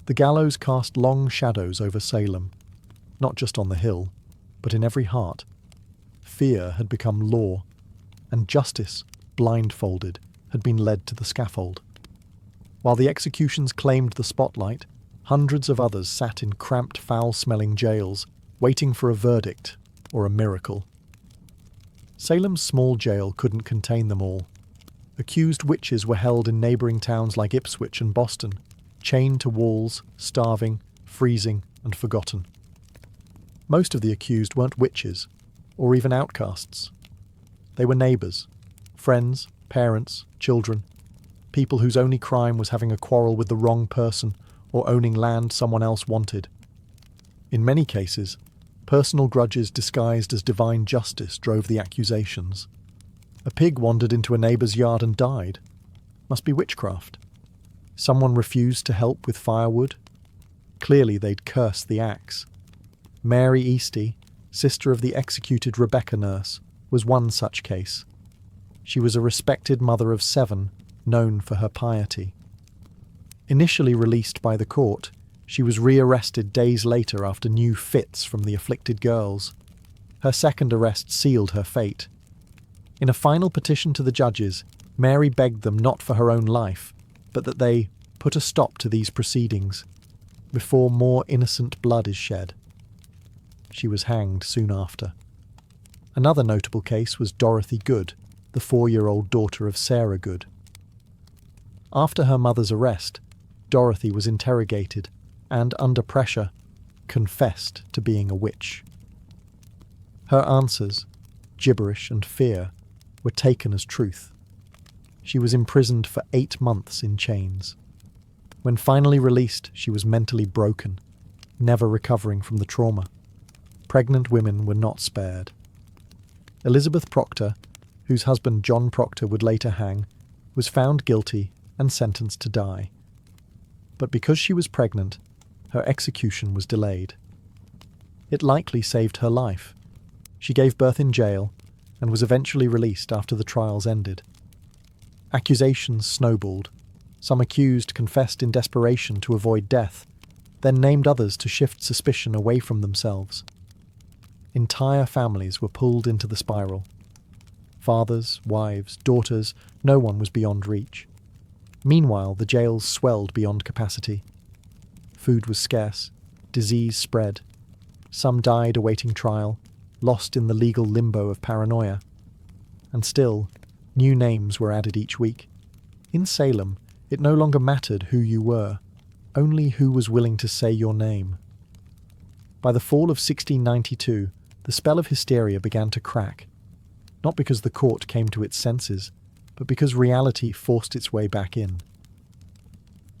The gallows cast long shadows over Salem, not just on the hill, but in every heart. Fear had become law, and justice, blindfolded, had been led to the scaffold. While the executions claimed the spotlight, hundreds of others sat in cramped, foul-smelling jails, waiting for a verdict or a miracle. Salem's small jail couldn't contain them all. Accused witches were held in neighbouring towns like Ipswich and Boston, chained to walls, starving, freezing, and forgotten. Most of the accused weren't witches, or even outcasts. They were neighbours, friends, parents, children, people whose only crime was having a quarrel with the wrong person or owning land someone else wanted. In many cases, personal grudges disguised as divine justice drove the accusations. A pig wandered into a neighbour's yard and died. Must be witchcraft. Someone refused to help with firewood. Clearly they'd cursed the axe. Mary Easty, sister of the executed Rebecca Nurse, was one such case. She was a respected mother of 7, known for her piety. Initially released by the court, she was rearrested days later after new fits from the afflicted girls. Her second arrest sealed her fate. In a final petition to the judges, Mary begged them not for her own life, but that they put a stop to these proceedings, before more innocent blood is shed. She was hanged soon after. Another notable case was Dorothy Good, the 4-year-old daughter of Sarah Good. After her mother's arrest, Dorothy was interrogated and, under pressure, confessed to being a witch. Her answers, gibberish and fear, were taken as truth. She was imprisoned for 8 months in chains. When finally released, she was mentally broken, never recovering from the trauma. Pregnant women were not spared. Elizabeth Proctor, whose husband John Proctor would later hang, was found guilty and sentenced to die. But because she was pregnant, her execution was delayed. It likely saved her life. She gave birth in jail and was eventually released after the trials ended. Accusations snowballed. Some accused confessed in desperation to avoid death, then named others to shift suspicion away from themselves. Entire families were pulled into the spiral. Fathers, wives, daughters, no one was beyond reach. Meanwhile, the jails swelled beyond capacity. Food was scarce, disease spread. Some died awaiting trial, lost in the legal limbo of paranoia. And still, new names were added each week. In Salem, it no longer mattered who you were, only who was willing to say your name. By the fall of 1692, the spell of hysteria began to crack, not because the court came to its senses, but because reality forced its way back in.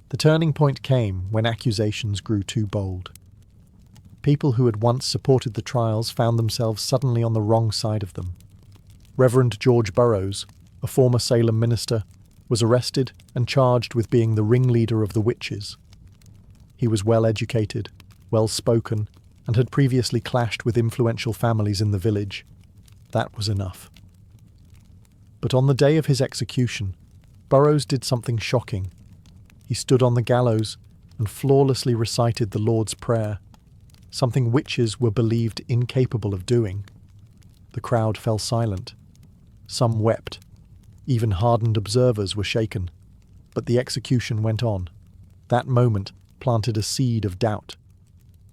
The turning point came when accusations grew too bold. People who had once supported the trials found themselves suddenly on the wrong side of them. Reverend George Burroughs, a former Salem minister, was arrested and charged with being the ringleader of the witches. He He was well-educated, well-spoken, and had previously clashed with influential families in the village. That was enough. But on the day of his execution, Burroughs did something shocking. He stood on the gallows and flawlessly recited the Lord's Prayer, something witches were believed incapable of doing. The crowd fell silent. Some wept. Even hardened observers were shaken. But the execution went on. That moment planted a seed of doubt.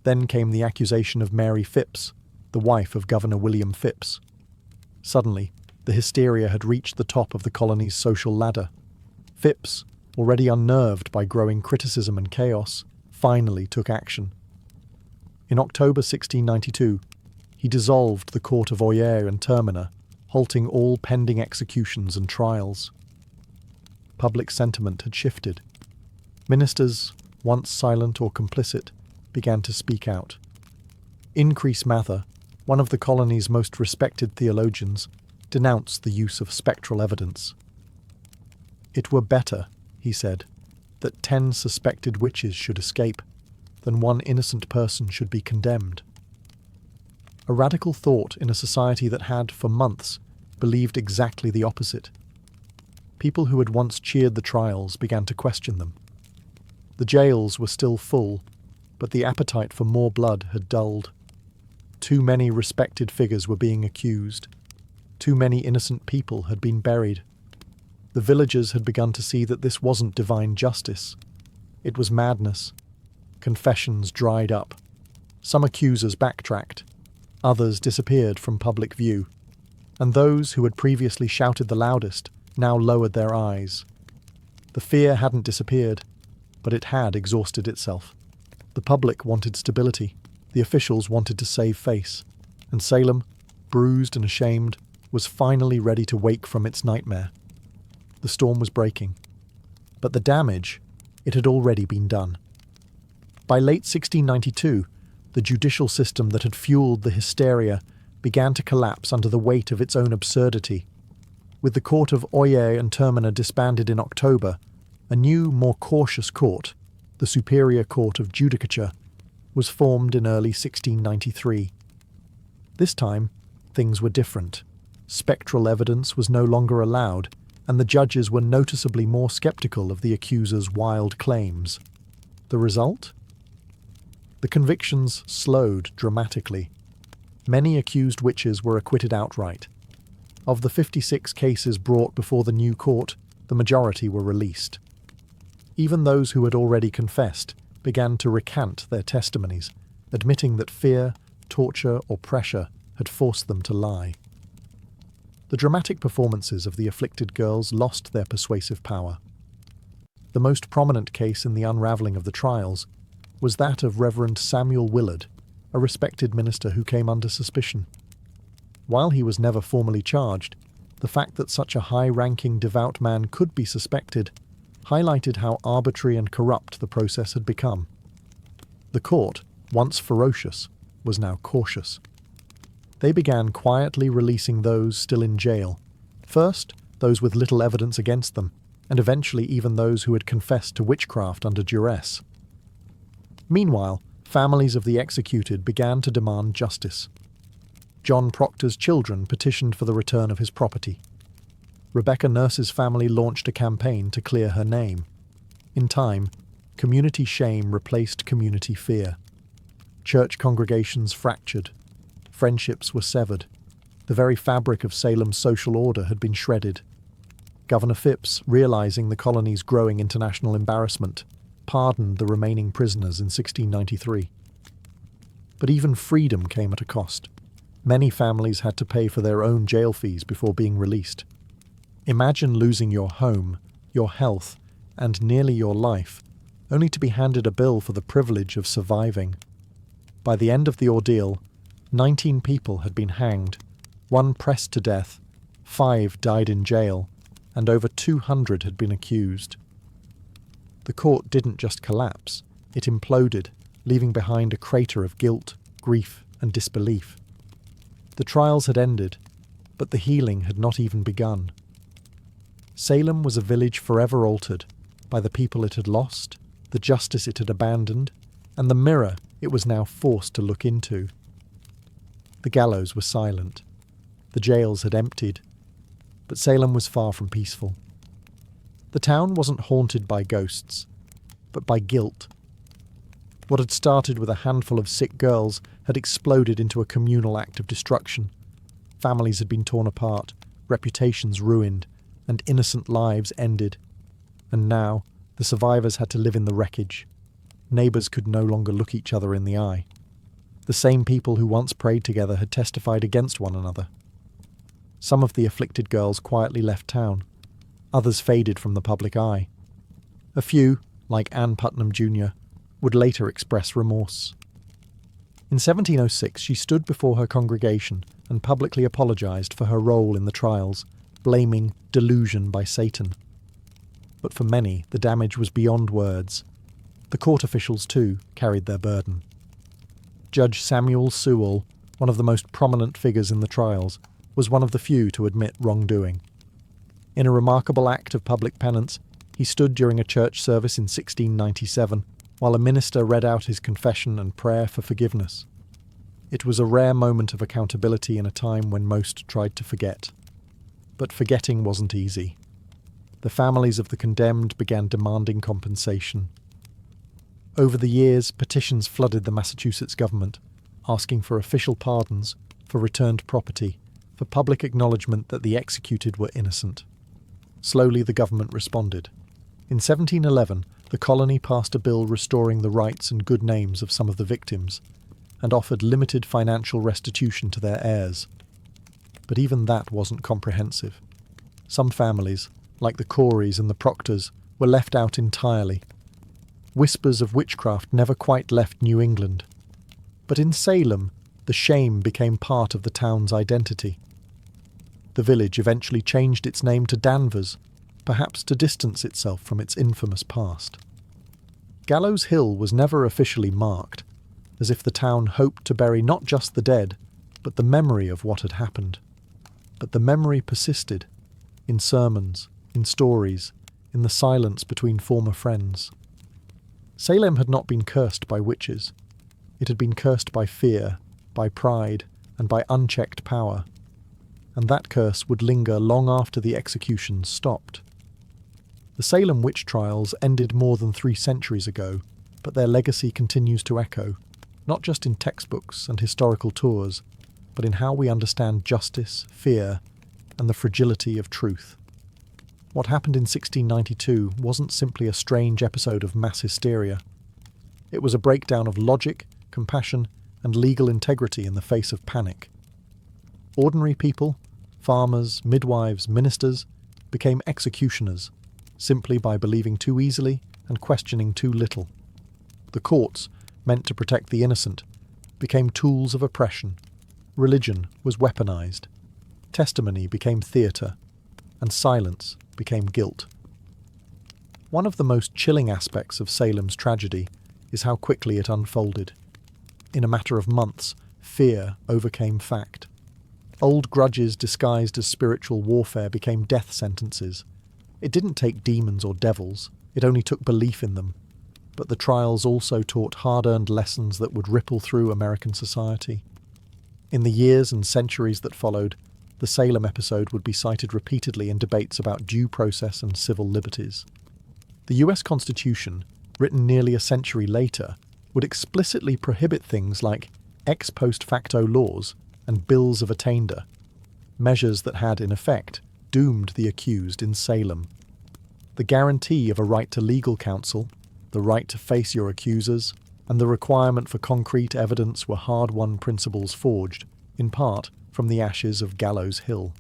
Then came the accusation of Mary Phipps, the wife of Governor William Phipps. Suddenly, the hysteria had reached the top of the colony's social ladder. Phipps, already unnerved by growing criticism and chaos, finally took action. In October 1692, he dissolved the court of Oyer and Terminer, halting all pending executions and trials. Public sentiment had shifted. Ministers, once silent or complicit, began to speak out. Increase Mather, one of the colony's most respected theologians, denounced the use of spectral evidence. "It were better," he said, "that 10 suspected witches should escape, than one innocent person should be condemned." A radical thought in a society that had, for months, believed exactly the opposite. People who had once cheered the trials began to question them. The jails were still full, but the appetite for more blood had dulled. Too many respected figures were being accused. Too many innocent people had been buried. The villagers had begun to see that this wasn't divine justice. It was madness. Confessions dried up. Some accusers backtracked. Others disappeared from public view. And those who had previously shouted the loudest now lowered their eyes. The fear hadn't disappeared, but it had exhausted itself. The public wanted stability. The officials wanted to save face. And Salem, bruised and ashamed, was finally ready to wake from its nightmare. The storm was breaking. But the damage, it had already been done. By late 1692, the judicial system that had fueled the hysteria began to collapse under the weight of its own absurdity. With the court of Oyer and Terminer disbanded in October, a new, more cautious court, the Superior Court of Judicature, was formed in early 1693. This time, things were different. Spectral evidence was no longer allowed, and the judges were noticeably more skeptical of the accuser's wild claims. The result? The convictions slowed dramatically. Many accused witches were acquitted outright. Of the 56 cases brought before the new court, the majority were released. Even those who had already confessed began to recant their testimonies, admitting that fear, torture, or pressure had forced them to lie. The dramatic performances of the afflicted girls lost their persuasive power. The most prominent case in the unravelling of the trials was that of Reverend Samuel Willard, a respected minister who came under suspicion. While he was never formally charged, the fact that such a high-ranking devout man could be suspected highlighted how arbitrary and corrupt the process had become. The court, once ferocious, was now cautious. They began quietly releasing those still in jail. First, those with little evidence against them, and eventually even those who had confessed to witchcraft under duress. Meanwhile, families of the executed began to demand justice. John Proctor's children petitioned for the return of his property. Rebecca Nurse's family launched a campaign to clear her name. In time, community shame replaced community fear. Church congregations fractured. Friendships were severed. The very fabric of Salem's social order had been shredded. Governor Phipps, realizing the colony's growing international embarrassment, pardoned the remaining prisoners in 1693. But even freedom came at a cost. Many families had to pay for their own jail fees before being released. Imagine losing your home, your health, and nearly your life, only to be handed a bill for the privilege of surviving. By the end of the ordeal, 19 people had been hanged, 1 pressed to death, 5 died in jail, and over 200 had been accused. The court didn't just collapse, it imploded, leaving behind a crater of guilt, grief, and disbelief. The trials had ended, but the healing had not even begun. Salem was a village forever altered by the people it had lost, the justice it had abandoned, and the mirror it was now forced to look into. The gallows were silent. The jails had emptied. But Salem was far from peaceful. The town wasn't haunted by ghosts, but by guilt. What had started with a handful of sick girls had exploded into a communal act of destruction. Families had been torn apart, reputations ruined, and innocent lives ended. And now, the survivors had to live in the wreckage. Neighbours could no longer look each other in the eye. The same people who once prayed together had testified against one another. Some of the afflicted girls quietly left town. Others faded from the public eye. A few, like Ann Putnam Jr., would later express remorse. In 1706 she stood before her congregation and publicly apologised for her role in the trials, blaming delusion by Satan. But for many, the damage was beyond words. The court officials, too, carried their burden. Judge Samuel Sewall, one of the most prominent figures in the trials, was one of the few to admit wrongdoing. In a remarkable act of public penance, he stood during a church service in 1697, while a minister read out his confession and prayer for forgiveness. It was a rare moment of accountability in a time when most tried to forget. But forgetting wasn't easy. The families of the condemned began demanding compensation. Over the years, petitions flooded the Massachusetts government, asking for official pardons, for returned property, for public acknowledgement that the executed were innocent. Slowly the government responded. In 1711, the colony passed a bill restoring the rights and good names of some of the victims, and offered limited financial restitution to their heirs. But even that wasn't comprehensive. Some families, like the Coreys and the Proctors, were left out entirely. Whispers of witchcraft never quite left New England. But in Salem, the shame became part of the town's identity. The village eventually changed its name to Danvers, perhaps to distance itself from its infamous past. Gallows Hill was never officially marked, as if the town hoped to bury not just the dead, but the memory of what had happened. But the memory persisted, in sermons, in stories, in the silence between former friends. Salem had not been cursed by witches. It had been cursed by fear, by pride, and by unchecked power. And that curse would linger long after the executions stopped. The Salem witch trials ended more than 3 centuries ago, but their legacy continues to echo, not just in textbooks and historical tours, but in how we understand justice, fear, and the fragility of truth. What happened in 1692 wasn't simply a strange episode of mass hysteria. It was a breakdown of logic, compassion, and legal integrity in the face of panic. Ordinary people, farmers, midwives, ministers, became executioners, simply by believing too easily and questioning too little. The courts, meant to protect the innocent, became tools of oppression. Religion was weaponized. Testimony became theatre, and silence became guilt. One of the most chilling aspects of Salem's tragedy is how quickly it unfolded. In a matter of months, fear overcame fact. Old grudges disguised as spiritual warfare became death sentences. It didn't take demons or devils, it only took belief in them. But the trials also taught hard-earned lessons that would ripple through American society. In the years and centuries that followed, the Salem episode would be cited repeatedly in debates about due process and civil liberties. The US Constitution, written nearly a century later, would explicitly prohibit things like ex post facto laws and bills of attainder, measures that had, in effect, doomed the accused in Salem. The guarantee of a right to legal counsel, the right to face your accusers, and the requirement for concrete evidence were hard-won principles forged, in part, from the ashes of Gallows Hill.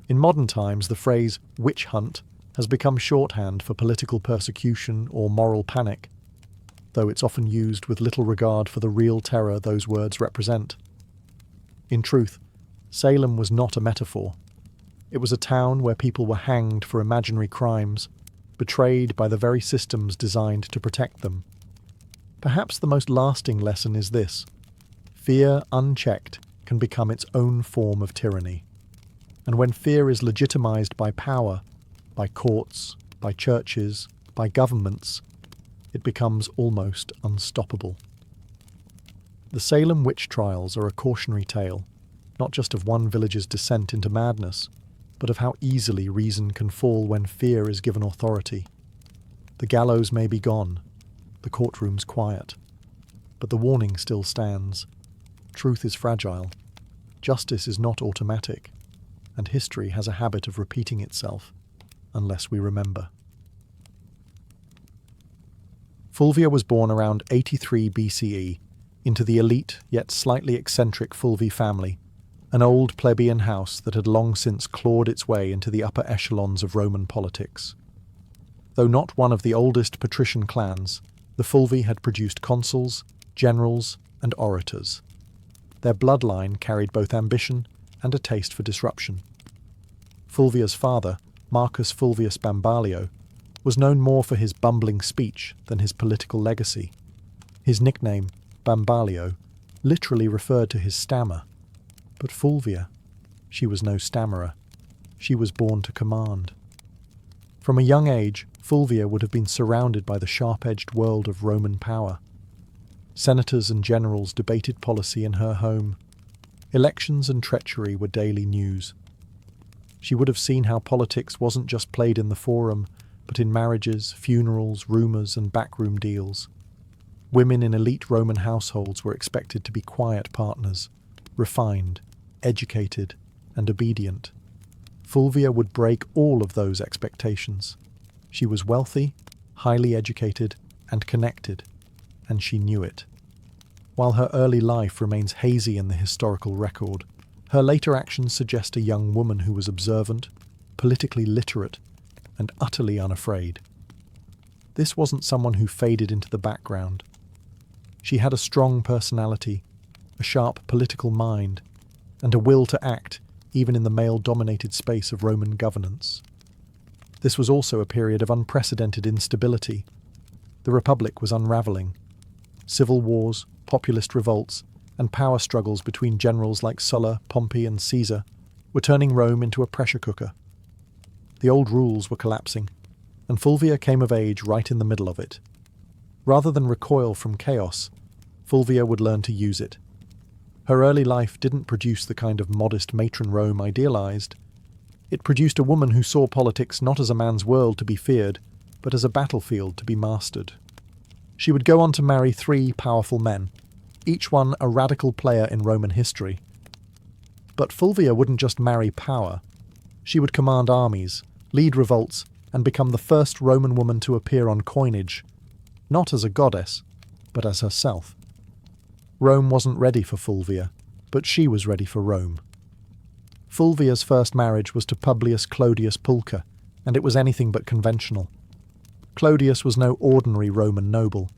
In modern times, the phrase witch hunt has become shorthand for political persecution or moral panic, though it's often used with little regard for the real terror those words represent. In truth, Salem was not a metaphor. It was a town where people were hanged for imaginary crimes, betrayed by the very systems designed to protect them. Perhaps the most lasting lesson is this: fear unchecked can become its own form of tyranny. And when fear is legitimized by power, by courts, by churches, by governments, it becomes almost unstoppable. The Salem witch trials are a cautionary tale, not just of one village's descent into madness, but of how easily reason can fall when fear is given authority. The gallows may be gone, the courtroom's quiet, but the warning still stands. Truth is fragile, justice is not automatic, and history has a habit of repeating itself, unless we remember. Fulvia was born around 83 BCE into the elite yet slightly eccentric Fulvi family, an old plebeian house that had long since clawed its way into the upper echelons of Roman politics. Though not one of the oldest patrician clans, the Fulvi had produced consuls, generals, and orators. Their bloodline carried both ambition and a taste for disruption. Fulvia's father, Marcus Fulvius Bambalio, was known more for his bumbling speech than his political legacy. His nickname, Bambalio, literally referred to his stammer. But Fulvia, she was no stammerer. She was born to command. From a young age, Fulvia would have been surrounded by the sharp-edged world of Roman power. Senators and generals debated policy in her home. Elections and treachery were daily news. She would have seen how politics wasn't just played in the forum, but in marriages, funerals, rumours, and backroom deals. Women in elite Roman households were expected to be quiet partners, refined, educated, and obedient. Fulvia would break all of those expectations. She was wealthy, highly educated, and connected, and she knew it. While her early life remains hazy in the historical record, her later actions suggest a young woman who was observant, politically literate, and utterly unafraid. This wasn't someone who faded into the background. She had a strong personality, a sharp political mind, and a will to act even in the male-dominated space of Roman governance. This was also a period of unprecedented instability. The Republic was unravelling. Civil wars, populist revolts, and power struggles between generals like Sulla, Pompey, and Caesar were turning Rome into a pressure cooker. The old rules were collapsing, and Fulvia came of age right in the middle of it. Rather than recoil from chaos, Fulvia would learn to use it. Her early life didn't produce the kind of modest matron Rome idealized. It produced a woman who saw politics not as a man's world to be feared, but as a battlefield to be mastered. She would go on to marry 3 powerful men, each one a radical player in Roman history. But Fulvia wouldn't just marry power. She would command armies, lead revolts, and become the first Roman woman to appear on coinage, not as a goddess, but as herself. Rome wasn't ready for Fulvia, but she was ready for Rome. Fulvia's first marriage was to Publius Clodius Pulcher, and it was anything but conventional. Clodius was no ordinary Roman noble.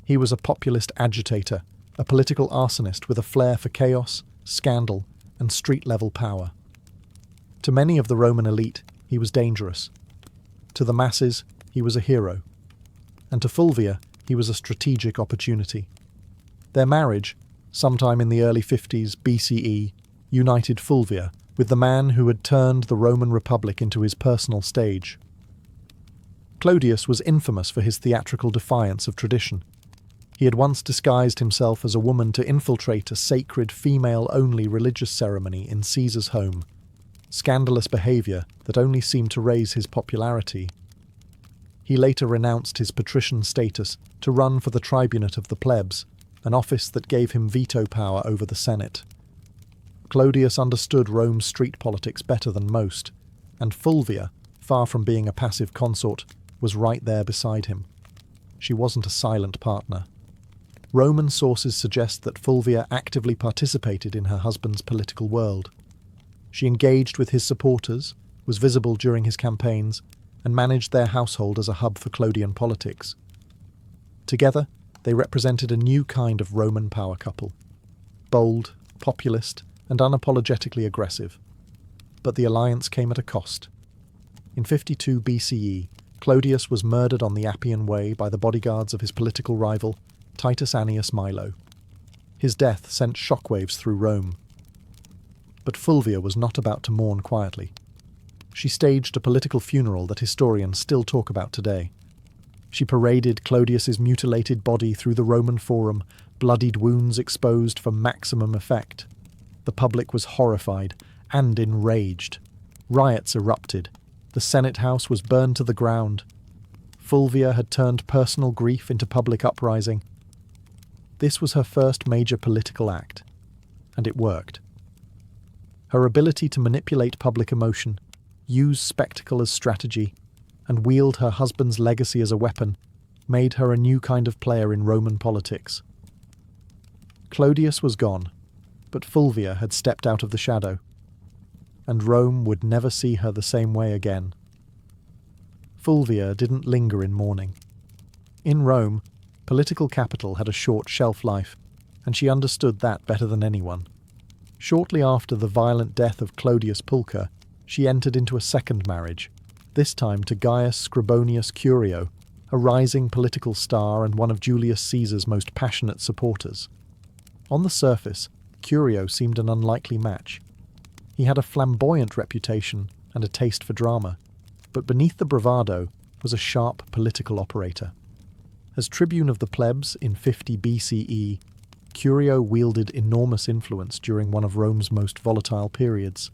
He was a populist agitator, a political arsonist with a flair for chaos, scandal, and street-level power. To many of the Roman elite, he was dangerous. To the masses, he was a hero. And to Fulvia, he was a strategic opportunity. Their marriage, sometime in the early 50s BCE, united Fulvia with the man who had turned the Roman Republic into his personal stage. Clodius was infamous for his theatrical defiance of tradition. He had once disguised himself as a woman to infiltrate a sacred female-only religious ceremony in Caesar's home, scandalous behaviour that only seemed to raise his popularity. He later renounced his patrician status to run for the tribunate of the plebs, an office that gave him veto power over the Senate. Clodius understood Rome's street politics better than most, and Fulvia, far from being a passive consort, was right there beside him. She wasn't a silent partner. Roman sources suggest that Fulvia actively participated in her husband's political world. She engaged with his supporters, was visible during his campaigns, and managed their household as a hub for Clodian politics. Together, they represented a new kind of Roman power couple. Bold, populist, and unapologetically aggressive. But the alliance came at a cost. In 52 BCE, Clodius was murdered on the Appian Way by the bodyguards of his political rival, Titus Annius Milo. His death sent shockwaves through Rome. But Fulvia was not about to mourn quietly. She staged a political funeral that historians still talk about today. She paraded Clodius's mutilated body through the Roman Forum, bloodied wounds exposed for maximum effect. The public was horrified and enraged. Riots erupted. The Senate House was burned to the ground. Fulvia had turned personal grief into public uprising. This was her first major political act, and it worked. Her ability to manipulate public emotion, use spectacle as strategy, and wield her husband's legacy as a weapon made her a new kind of player in Roman politics. Clodius was gone, but Fulvia had stepped out of the shadow, and Rome would never see her the same way again. Fulvia didn't linger in mourning. In Rome, political capital had a short shelf life, and she understood that better than anyone. Shortly after the violent death of Clodius Pulcher, she entered into a second marriage, this time to Gaius Scribonius Curio, a rising political star and one of Julius Caesar's most passionate supporters. On the surface, Curio seemed an unlikely match. He had a flamboyant reputation and a taste for drama, but beneath the bravado was a sharp political operator. As tribune of the plebs in 50 BCE, Curio wielded enormous influence during one of Rome's most volatile periods.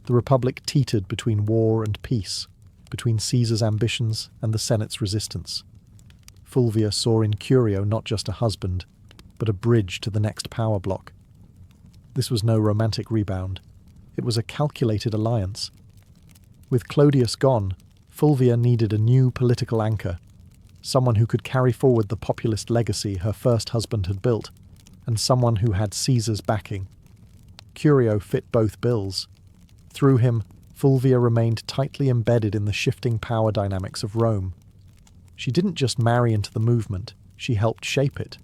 The Republic teetered between war and peace, between Caesar's ambitions and the Senate's resistance. Fulvia saw in Curio not just a husband, but a bridge to the next power block. This was no romantic rebound. It was a calculated alliance. With Clodius gone, Fulvia needed a new political anchor, someone who could carry forward the populist legacy her first husband had built, and someone who had Caesar's backing. Curio fit both bills. Through him, Fulvia remained tightly embedded in the shifting power dynamics of Rome. She didn't just marry into the movement, she helped shape it.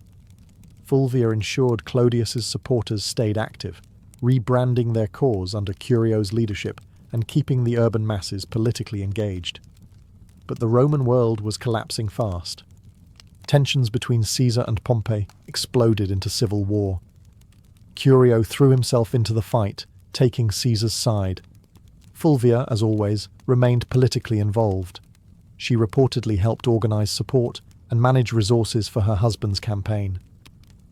Fulvia ensured Clodius's supporters stayed active, rebranding their cause under Curio's leadership and keeping the urban masses politically engaged. But the Roman world was collapsing fast. Tensions between Caesar and Pompey exploded into civil war. Curio threw himself into the fight, taking Caesar's side. Fulvia, as always, remained politically involved. She reportedly helped organize support and manage resources for her husband's campaign.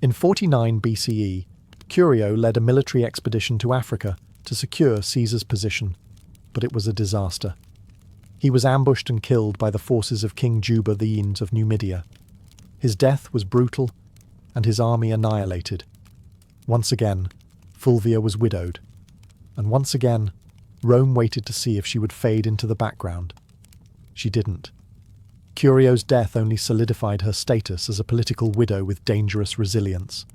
In 49 BCE, Curio led a military expedition to Africa to secure Caesar's position, but it was a disaster. He was ambushed and killed by the forces of King Juba the Aenes of Numidia. His death was brutal, and his army annihilated. Once again, Fulvia was widowed, and once again, Rome waited to see if she would fade into the background. She didn't. Curio's death only solidified her status as a political widow with dangerous resilience.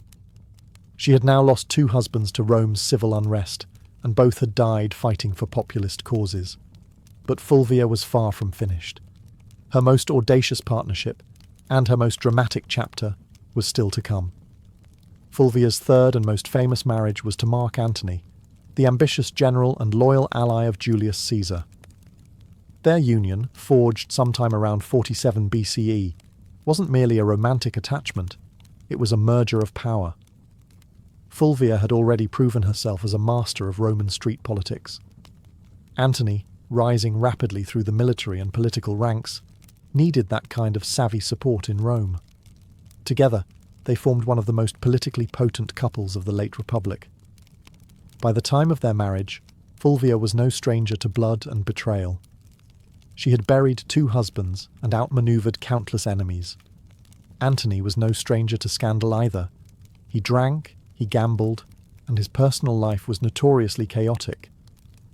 She had now lost 2 husbands to Rome's civil unrest, and both had died fighting for populist causes. But Fulvia was far from finished. Her most audacious partnership, and her most dramatic chapter, was still to come. Fulvia's third and most famous marriage was to Mark Antony, the ambitious general and loyal ally of Julius Caesar. Their union, forged sometime around 47 BCE, wasn't merely a romantic attachment, it was a merger of power. Fulvia had already proven herself as a master of Roman street politics. Antony, rising rapidly through the military and political ranks, needed that kind of savvy support in Rome. Together, they formed one of the most politically potent couples of the late Republic. By the time of their marriage, Fulvia was no stranger to blood and betrayal. She had buried 2 husbands and outmaneuvered countless enemies. Antony was no stranger to scandal either. He drank, he gambled, and his personal life was notoriously chaotic.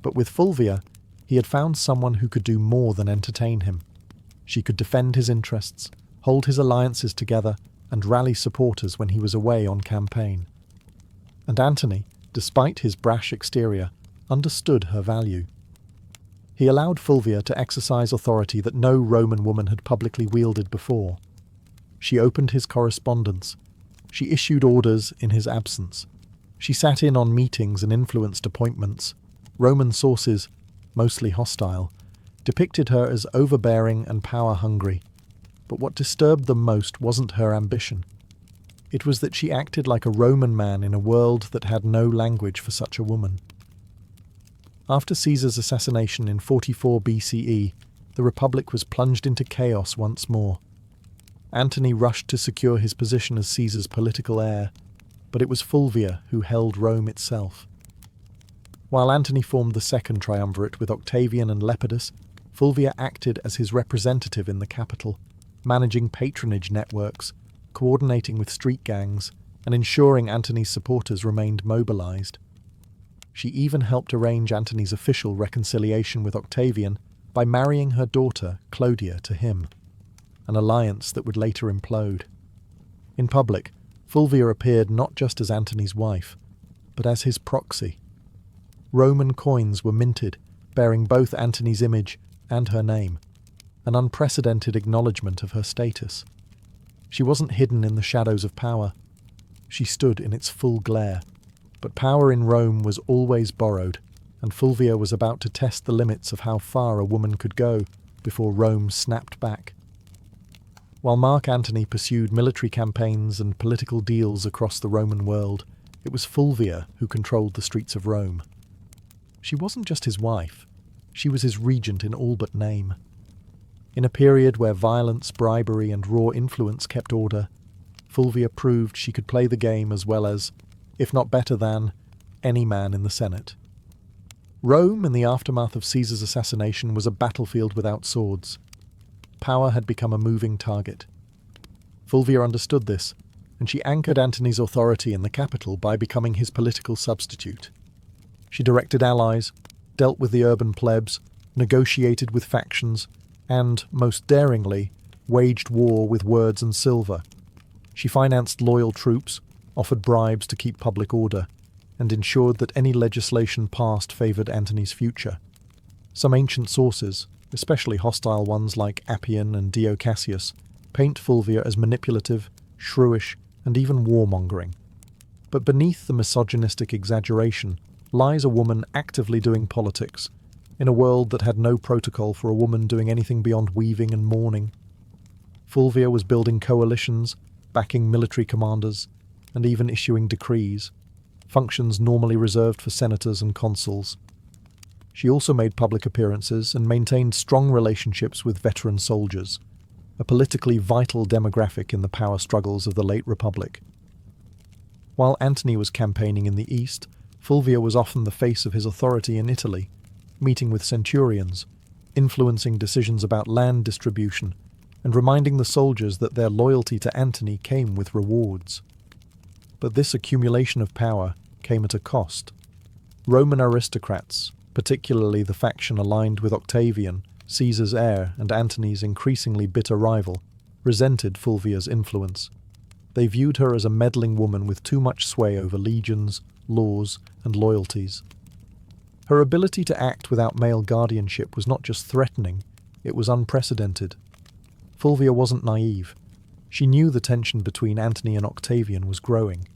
But with Fulvia, he had found someone who could do more than entertain him. She could defend his interests, hold his alliances together, and rally supporters when he was away on campaign. And Antony, despite his brash exterior, understood her value. He allowed Fulvia to exercise authority that no Roman woman had publicly wielded before. She opened his correspondence. She issued orders in his absence. She sat in on meetings and influenced appointments. Roman sources, mostly hostile, depicted her as overbearing and power-hungry. But what disturbed them most wasn't her ambition. It was that she acted like a Roman man in a world that had no language for such a woman. After Caesar's assassination in 44 BCE, the Republic was plunged into chaos once more. Antony rushed to secure his position as Caesar's political heir, but it was Fulvia who held Rome itself. While Antony formed the second triumvirate with Octavian and Lepidus, Fulvia acted as his representative in the capital, managing patronage networks, coordinating with street gangs, and ensuring Antony's supporters remained mobilized. She even helped arrange Antony's official reconciliation with Octavian by marrying her daughter, Clodia, to him, an alliance that would later implode. In public, Fulvia appeared not just as Antony's wife, but as his proxy. Roman coins were minted, bearing both Antony's image and her name, an unprecedented acknowledgement of her status. She wasn't hidden in the shadows of power. She stood in its full glare. But power in Rome was always borrowed, and Fulvia was about to test the limits of how far a woman could go before Rome snapped back. While Mark Antony pursued military campaigns and political deals across the Roman world, it was Fulvia who controlled the streets of Rome. She wasn't just his wife, she was his regent in all but name. In a period where violence, bribery, and raw influence kept order, Fulvia proved she could play the game as well as, if not better than, any man in the Senate. Rome, in the aftermath of Caesar's assassination, was a battlefield without swords. Power had become a moving target. Fulvia understood this, and she anchored Antony's authority in the capital by becoming his political substitute. She directed allies, dealt with the urban plebs, negotiated with factions, and, most daringly, waged war with words and silver. She financed loyal troops, offered bribes to keep public order, and ensured that any legislation passed favoured Antony's future. Some ancient sources, especially hostile ones like Appian and Dio Cassius, paint Fulvia as manipulative, shrewish, and even warmongering. But beneath the misogynistic exaggeration lies a woman actively doing politics, in a world that had no protocol for a woman doing anything beyond weaving and mourning. Fulvia was building coalitions, backing military commanders, and even issuing decrees, functions normally reserved for senators and consuls. She also made public appearances and maintained strong relationships with veteran soldiers, a politically vital demographic in the power struggles of the late Republic. While Antony was campaigning in the east, Fulvia was often the face of his authority in Italy, meeting with centurions, influencing decisions about land distribution, and reminding the soldiers that their loyalty to Antony came with rewards. But this accumulation of power came at a cost. Roman aristocrats, particularly the faction aligned with Octavian, Caesar's heir and Antony's increasingly bitter rival, resented Fulvia's influence. They viewed her as a meddling woman with too much sway over legions, laws, and loyalties. Her ability to act without male guardianship was not just threatening, it was unprecedented. Fulvia wasn't naive. She knew the tension between Antony and Octavian was growing.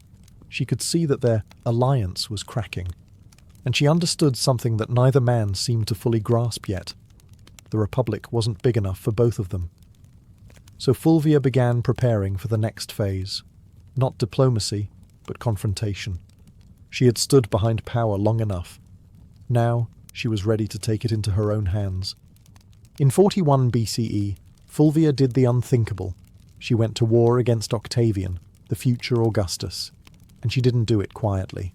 She could see that their alliance was cracking. And she understood something that neither man seemed to fully grasp yet. The Republic wasn't big enough for both of them. So Fulvia began preparing for the next phase. Not diplomacy, but confrontation. She had stood behind power long enough. Now, she was ready to take it into her own hands. In 41 BCE, Fulvia did the unthinkable. She went to war against Octavian, the future Augustus, and she didn't do it quietly.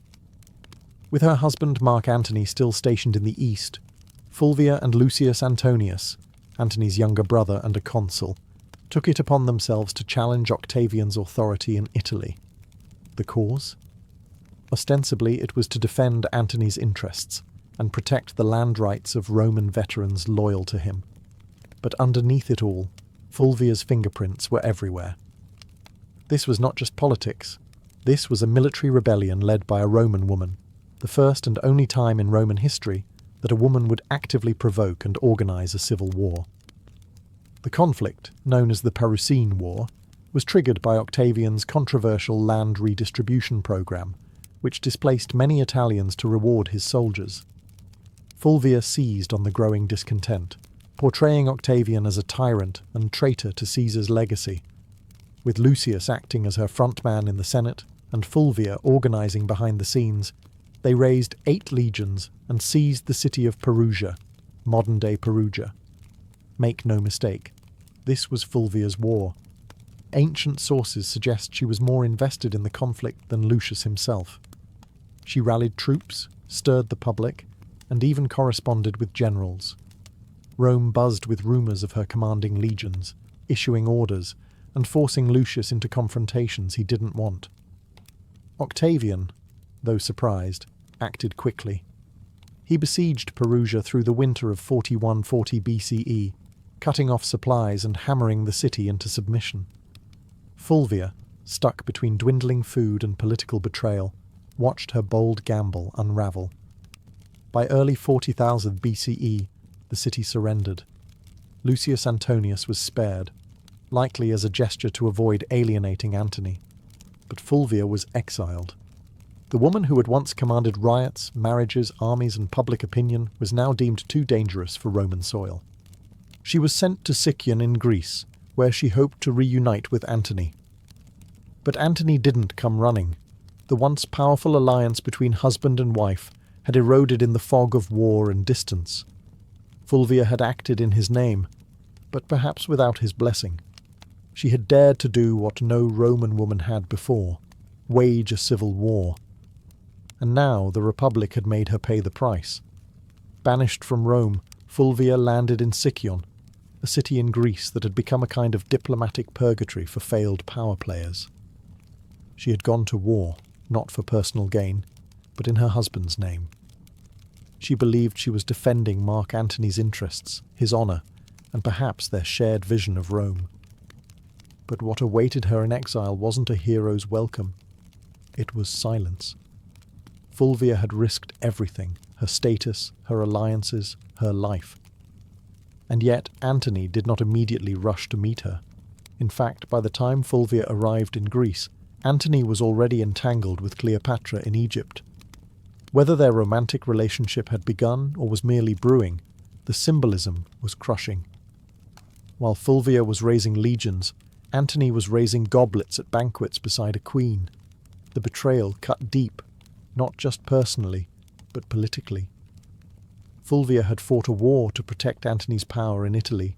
With her husband Mark Antony still stationed in the east, Fulvia and Lucius Antonius, Antony's younger brother and a consul, took it upon themselves to challenge Octavian's authority in Italy. The cause? Ostensibly, it was to defend Antony's interests and protect the land rights of Roman veterans loyal to him. But underneath it all, Fulvia's fingerprints were everywhere. This was not just politics. This was a military rebellion led by a Roman woman, the first and only time in Roman history that a woman would actively provoke and organize a civil war. The conflict, known as the Parucine War, was triggered by Octavian's controversial land redistribution program, which displaced many Italians to reward his soldiers. Fulvia seized on the growing discontent, portraying Octavian as a tyrant and traitor to Caesar's legacy. With Lucius acting as her frontman in the Senate and Fulvia organizing behind the scenes, they raised 8 legions and seized the city of Perugia, modern-day Perugia. Make no mistake, this was Fulvia's war. Ancient sources suggest she was more invested in the conflict than Lucius himself. She rallied troops, stirred the public, and even corresponded with generals. Rome buzzed with rumours of her commanding legions, issuing orders, and forcing Lucius into confrontations he didn't want. Octavian, though surprised, acted quickly. He besieged Perugia through the winter of 41-40 BCE, cutting off supplies and hammering the city into submission. Fulvia, stuck between dwindling food and political betrayal, watched her bold gamble unravel. By early 40,000 BCE, the city surrendered. Lucius Antonius was spared, likely as a gesture to avoid alienating Antony. But Fulvia was exiled. The woman who had once commanded riots, marriages, armies, and public opinion was now deemed too dangerous for Roman soil. She was sent to Sicyon in Greece, where she hoped to reunite with Antony. But Antony didn't come running. The once powerful alliance between husband and wife had eroded in the fog of war and distance. Fulvia had acted in his name, but perhaps without his blessing. She had dared to do what no Roman woman had before, wage a civil war. And now the Republic had made her pay the price. Banished from Rome, Fulvia landed in Sicyon, a city in Greece that had become a kind of diplomatic purgatory for failed power players. She had gone to war, not for personal gain, but in her husband's name. She believed she was defending Mark Antony's interests, his honour, and perhaps their shared vision of Rome. But what awaited her in exile wasn't a hero's welcome. It was silence. Fulvia had risked everything, her status, her alliances, her life. And yet Antony did not immediately rush to meet her. In fact, by the time Fulvia arrived in Greece, Antony was already entangled with Cleopatra in Egypt. Whether their romantic relationship had begun or was merely brewing, the symbolism was crushing. While Fulvia was raising legions, Antony was raising goblets at banquets beside a queen. The betrayal cut deep, not just personally, but politically. Fulvia had fought a war to protect Antony's power in Italy,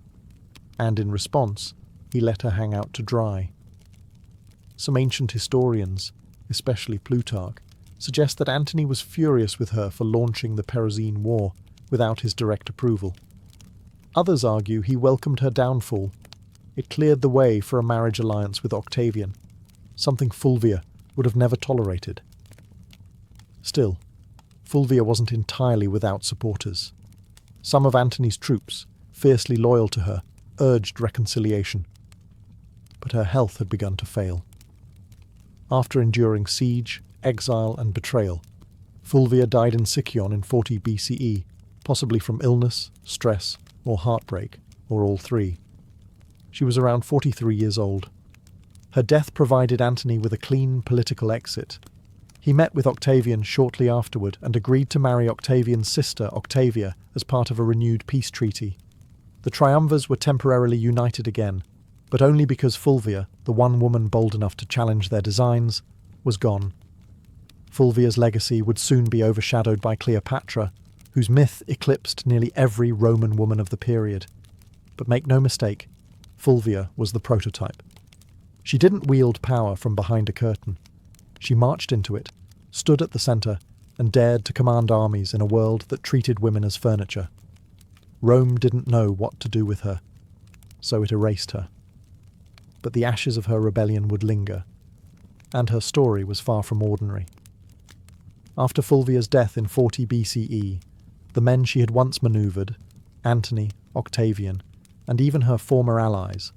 and in response, he let her hang out to dry. Some ancient historians, especially Plutarch, suggest that Antony was furious with her for launching the Perusine War without his direct approval. Others argue he welcomed her downfall. It cleared the way for a marriage alliance with Octavian, something Fulvia would have never tolerated. Still, Fulvia wasn't entirely without supporters. Some of Antony's troops, fiercely loyal to her, urged reconciliation. But her health had begun to fail. After enduring siege, exile, and betrayal, Fulvia died in Sicyon in 40 BCE, possibly from illness, stress, or heartbreak, or all three. She was around 43 years old. Her death provided Antony with a clean political exit. He met with Octavian shortly afterward and agreed to marry Octavian's sister, Octavia, as part of a renewed peace treaty. The triumvirs were temporarily united again, but only because Fulvia, the one woman bold enough to challenge their designs, was gone. Fulvia's legacy would soon be overshadowed by Cleopatra, whose myth eclipsed nearly every Roman woman of the period. But make no mistake, Fulvia was the prototype. She didn't wield power from behind a curtain. She marched into it, stood at the centre, and dared to command armies in a world that treated women as furniture. Rome didn't know what to do with her, so it erased her. But the ashes of her rebellion would linger, and her story was far from ordinary. After Fulvia's death in 40 BCE, the men she had once manoeuvred, Antony, Octavian, and even her former allies,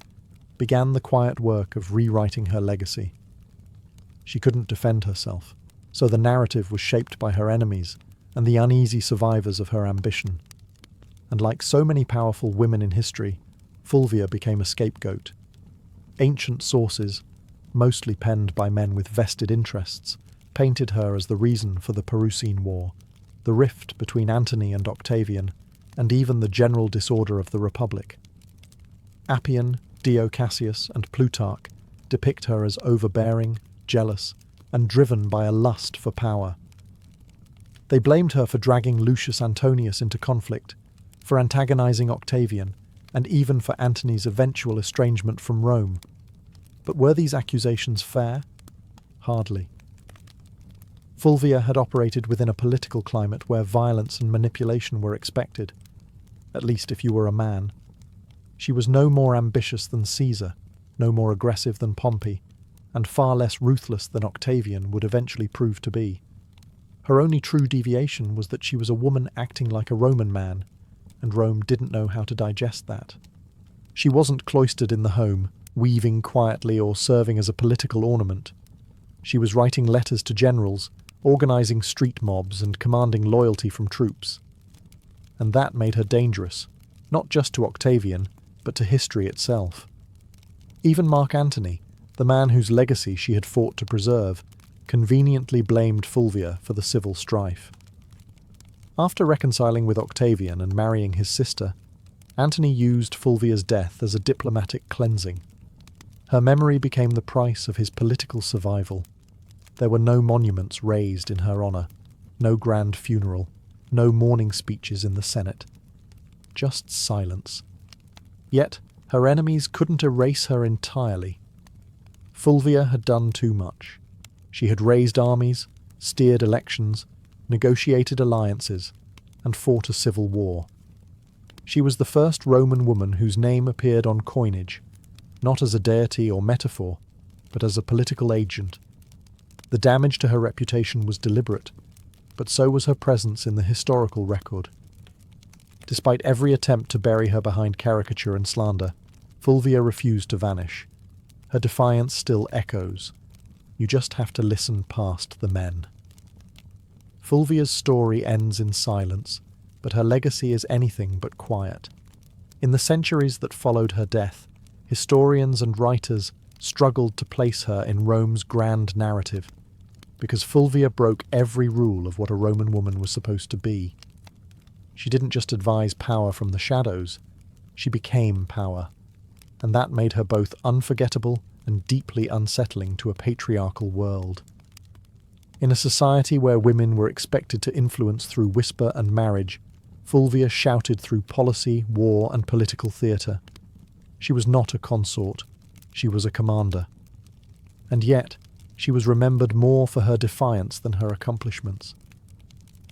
began the quiet work of rewriting her legacy. She couldn't defend herself, so the narrative was shaped by her enemies and the uneasy survivors of her ambition. And like so many powerful women in history, Fulvia became a scapegoat. Ancient sources, mostly penned by men with vested interests, painted her as the reason for the Perusine War, the rift between Antony and Octavian, and even the general disorder of the Republic. Appian, Dio Cassius, and Plutarch depict her as overbearing, jealous, and driven by a lust for power. They blamed her for dragging Lucius Antonius into conflict, for antagonizing Octavian, and even for Antony's eventual estrangement from Rome. But were these accusations fair? Hardly. Fulvia had operated within a political climate where violence and manipulation were expected, at least if you were a man. She was no more ambitious than Caesar, no more aggressive than Pompey, and far less ruthless than Octavian would eventually prove to be. Her only true deviation was that she was a woman acting like a Roman man, and Rome didn't know how to digest that. She wasn't cloistered in the home, weaving quietly or serving as a political ornament. She was writing letters to generals, organising street mobs and commanding loyalty from troops. And that made her dangerous, not just to Octavian, but to history itself. Even Mark Antony, the man whose legacy she had fought to preserve, conveniently blamed Fulvia for the civil strife. After reconciling with Octavian and marrying his sister, Antony used Fulvia's death as a diplomatic cleansing. Her memory became the price of his political survival. There were no monuments raised in her honour, no grand funeral, no mourning speeches in the Senate. Just silence. Yet, her enemies couldn't erase her entirely. Fulvia had done too much. She had raised armies, steered elections, negotiated alliances, and fought a civil war. She was the first Roman woman whose name appeared on coinage, not as a deity or metaphor, but as a political agent. The damage to her reputation was deliberate, but so was her presence in the historical record. Despite every attempt to bury her behind caricature and slander, Fulvia refused to vanish. Her defiance still echoes. You just have to listen past the men. Fulvia's story ends in silence, but her legacy is anything but quiet. In the centuries that followed her death, historians and writers struggled to place her in Rome's grand narrative, because Fulvia broke every rule of what a Roman woman was supposed to be. She didn't just advise power from the shadows, she became power, and that made her both unforgettable and deeply unsettling to a patriarchal world. In a society where women were expected to influence through whisper and marriage, Fulvia shouted through policy, war, and political theatre. She was not a consort, she was a commander. And yet, she was remembered more for her defiance than her accomplishments.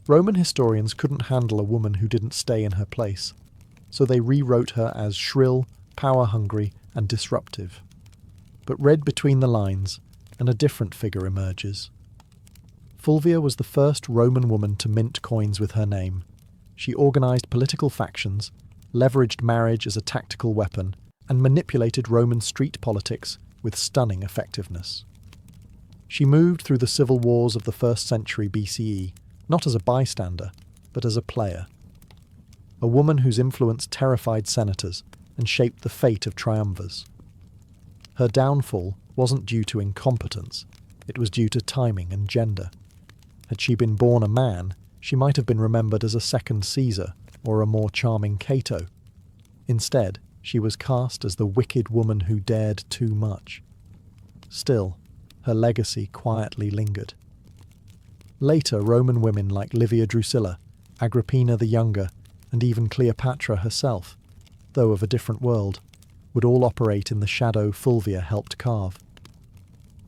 Roman historians couldn't handle a woman who didn't stay in her place, so they rewrote her as shrill, power-hungry, and disruptive. But read between the lines, and a different figure emerges. Fulvia was the first Roman woman to mint coins with her name. She organised political factions, leveraged marriage as a tactical weapon, and manipulated Roman street politics with stunning effectiveness. She moved through the civil wars of the 1st century BCE, not as a bystander, but as a player. A woman whose influence terrified senators and shaped the fate of triumvirs. Her downfall wasn't due to incompetence, it was due to timing and gender. Had she been born a man, she might have been remembered as a second Caesar or a more charming Cato. Instead, she was cast as the wicked woman who dared too much. Still, her legacy quietly lingered. Later, Roman women like Livia Drusilla, Agrippina the Younger, and even Cleopatra herself, though of a different world, would all operate in the shadow Fulvia helped carve.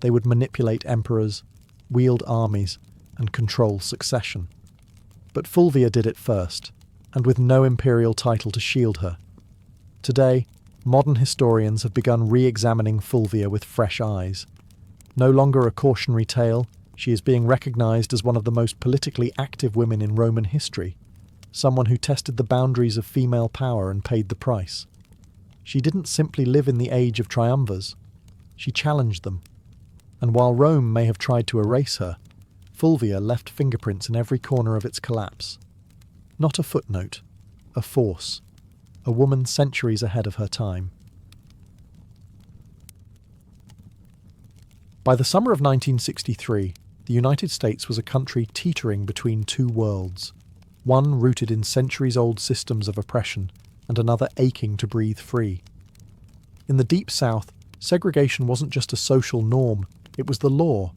They would manipulate emperors, wield armies, and control succession. But Fulvia did it first, and with no imperial title to shield her. Today, modern historians have begun re-examining Fulvia with fresh eyes. No longer a cautionary tale, she is being recognised as one of the most politically active women in Roman history, someone who tested the boundaries of female power and paid the price. She didn't simply live in the age of triumvirs, she challenged them. And while Rome may have tried to erase her, Fulvia left fingerprints in every corner of its collapse. Not a footnote, a force, a woman centuries ahead of her time. By the summer of 1963, the United States was a country teetering between two worlds, one rooted in centuries-old systems of oppression and another aching to breathe free. In the Deep South, segregation wasn't just a social norm, it was the law.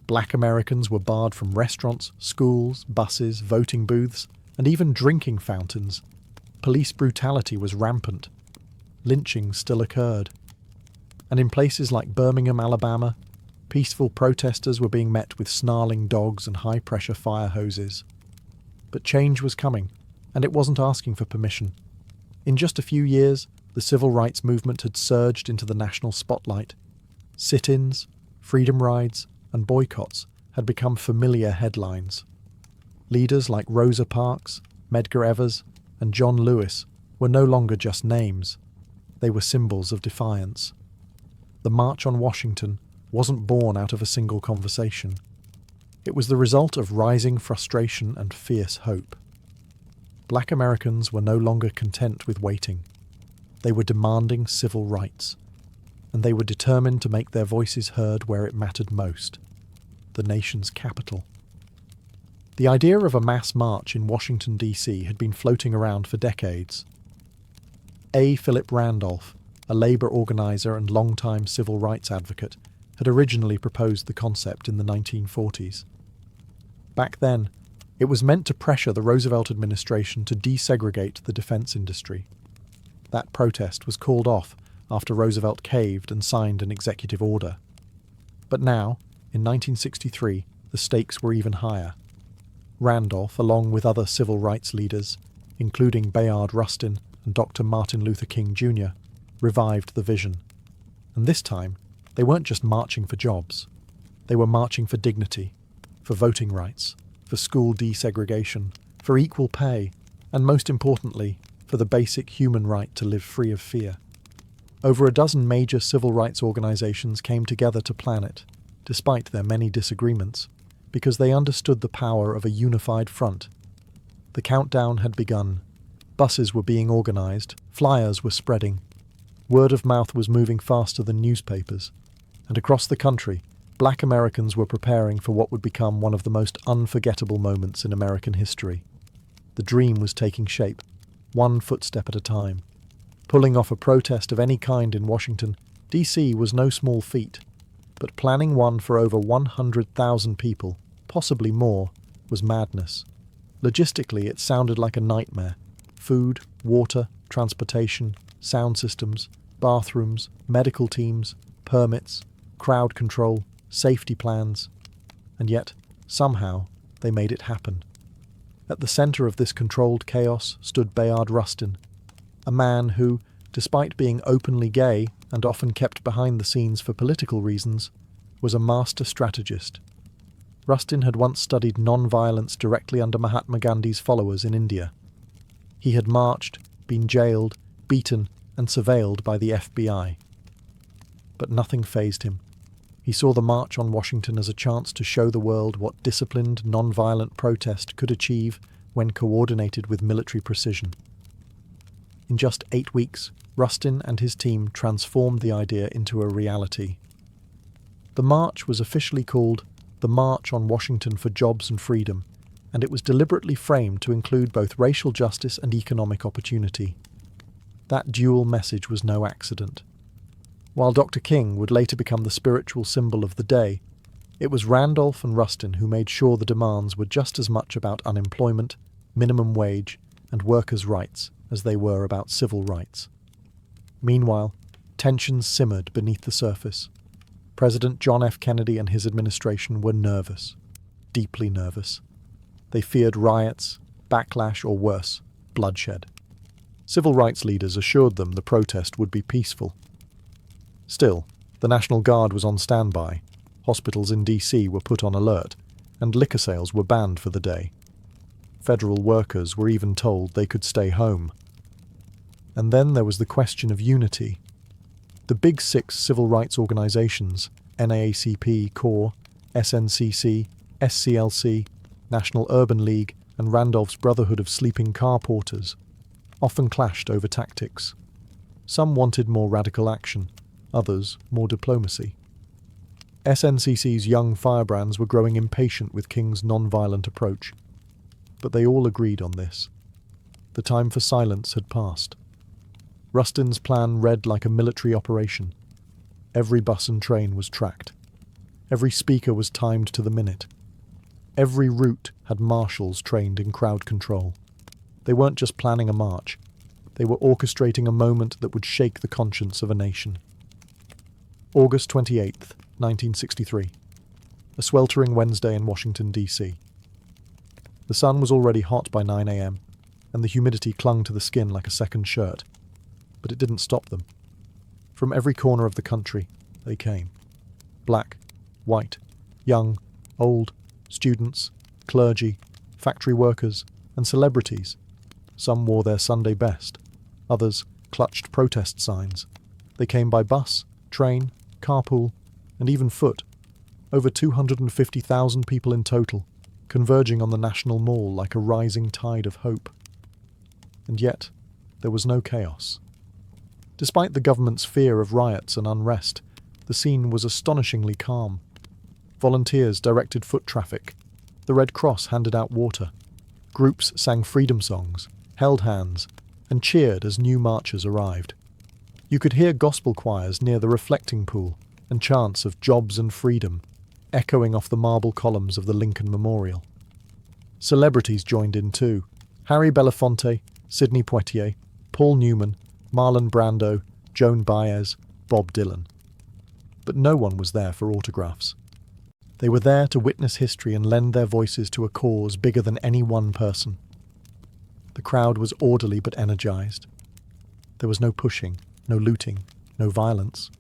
Black Americans were barred from restaurants, schools, buses, voting booths, and even drinking fountains. Police brutality was rampant. Lynchings still occurred. And in places like Birmingham, Alabama, peaceful protesters were being met with snarling dogs and high-pressure fire hoses. But change was coming, and it wasn't asking for permission. In just a few years, the civil rights movement had surged into the national spotlight. Sit-ins, freedom rides, and boycotts had become familiar headlines. Leaders like Rosa Parks, Medgar Evers, and John Lewis were no longer just names. They were symbols of defiance. The March on Washington wasn't born out of a single conversation. It was the result of rising frustration and fierce hope. Black Americans were no longer content with waiting. They were demanding civil rights, and they were determined to make their voices heard where it mattered most, the nation's capital. The idea of a mass march in Washington, D.C. had been floating around for decades. A. Philip Randolph, a labor organizer and longtime civil rights advocate, had originally proposed the concept in the 1940s. Back then, it was meant to pressure the Roosevelt administration to desegregate the defense industry. That protest was called off after Roosevelt caved and signed an executive order. But now, in 1963, the stakes were even higher. Randolph, along with other civil rights leaders, including Bayard Rustin and Dr. Martin Luther King Jr., revived the vision. And this time, they weren't just marching for jobs. They were marching for dignity, for voting rights, for school desegregation, for equal pay, and most importantly, for the basic human right to live free of fear. Over a dozen major civil rights organizations came together to plan it, despite their many disagreements, because they understood the power of a unified front. The countdown had begun. Buses were being organized, flyers were spreading. Word of mouth was moving faster than newspapers, and across the country, Black Americans were preparing for what would become one of the most unforgettable moments in American history. The dream was taking shape, one footstep at a time. Pulling off a protest of any kind in Washington, D.C. was no small feat, but planning one for over 100,000 people, possibly more, was madness. Logistically, it sounded like a nightmare. Food, water, transportation, sound systems, bathrooms, medical teams, permits, crowd control, safety plans. And yet, somehow, they made it happen. At the center of this controlled chaos stood Bayard Rustin, a man who, despite being openly gay and often kept behind the scenes for political reasons, was a master strategist. Rustin had once studied non-violence directly under Mahatma Gandhi's followers in India. He had marched, been jailed, beaten, and surveilled by the FBI. But nothing fazed him. He saw the March on Washington as a chance to show the world what disciplined, non-violent protest could achieve when coordinated with military precision. In just 8 weeks, Rustin and his team transformed the idea into a reality. The march was officially called the March on Washington for Jobs and Freedom, and it was deliberately framed to include both racial justice and economic opportunity. That dual message was no accident. While Dr. King would later become the spiritual symbol of the day, it was Randolph and Rustin who made sure the demands were just as much about unemployment, minimum wage, and workers' rights as they were about civil rights. Meanwhile, tensions simmered beneath the surface. President John F. Kennedy and his administration were nervous, deeply nervous. They feared riots, backlash, or worse, bloodshed. Civil rights leaders assured them the protest would be peaceful. Still, the National Guard was on standby, hospitals in D.C. were put on alert, and liquor sales were banned for the day. Federal workers were even told they could stay home. And then there was the question of unity. The Big Six civil rights organizations, NAACP, CORE, SNCC, SCLC, National Urban League, and Randolph's Brotherhood of Sleeping Car Porters, often clashed over tactics. Some wanted more radical action, others more diplomacy. SNCC's young firebrands were growing impatient with King's non-violent approach, but they all agreed on this. The time for silence had passed. Rustin's plan read like a military operation. Every bus and train was tracked. Every speaker was timed to the minute. Every route had marshals trained in crowd control. They weren't just planning a march, They were orchestrating a moment that would shake the conscience of a nation. August 28th, 1963. A sweltering Wednesday in Washington, D.C. The sun was already hot by 9 a.m., and the humidity clung to the skin like a second shirt. But it didn't stop them. From every corner of the country, they came. Black, white, young, old, students, clergy, factory workers, and celebrities. Some wore their Sunday best. Others clutched protest signs. They came by bus, train, carpool, and even foot. Over 250,000 people in total, converging on the National Mall like a rising tide of hope. And yet, there was no chaos. Despite the government's fear of riots and unrest, the scene was astonishingly calm. Volunteers directed foot traffic. The Red Cross handed out water. Groups sang freedom songs, held hands, and cheered as new marchers arrived. You could hear gospel choirs near the reflecting pool and chants of jobs and freedom echoing off the marble columns of the Lincoln Memorial. Celebrities joined in too. Harry Belafonte, Sidney Poitier, Paul Newman, Marlon Brando, Joan Baez, Bob Dylan. But no one was there for autographs. They were there to witness history and lend their voices to a cause bigger than any one person. The crowd was orderly but energized. There was no pushing, no looting, no violence.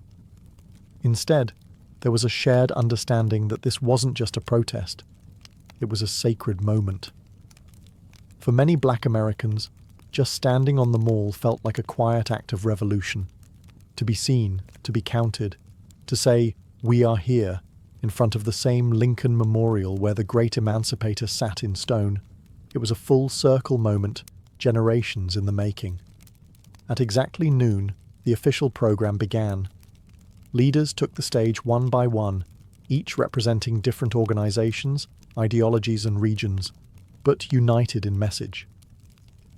Instead, there was a shared understanding that this wasn't just a protest. It was a sacred moment. For many Black Americans, just standing on the Mall felt like a quiet act of revolution. To be seen, to be counted, to say, "We are here," in front of the same Lincoln Memorial where the great emancipator sat in stone. It was a full circle moment, generations in the making. At exactly noon, the official program began. Leaders took the stage one by one, each representing different organizations, ideologies and regions, but united in message.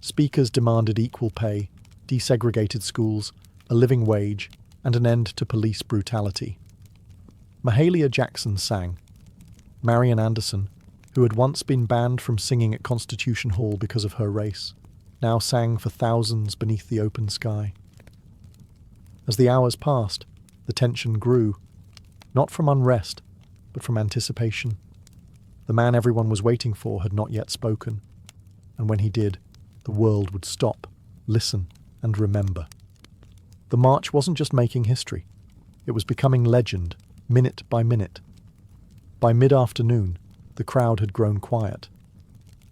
Speakers demanded equal pay, desegregated schools, a living wage, and an end to police brutality. Mahalia Jackson sang. Marian Anderson, who had once been banned from singing at Constitution Hall because of her race, now sang for thousands beneath the open sky. As the hours passed, the tension grew, not from unrest, but from anticipation. The man everyone was waiting for had not yet spoken, and when he did, the world would stop, listen, and remember. The march wasn't just making history. It was becoming legend, minute by minute. By mid-afternoon, the crowd had grown quiet.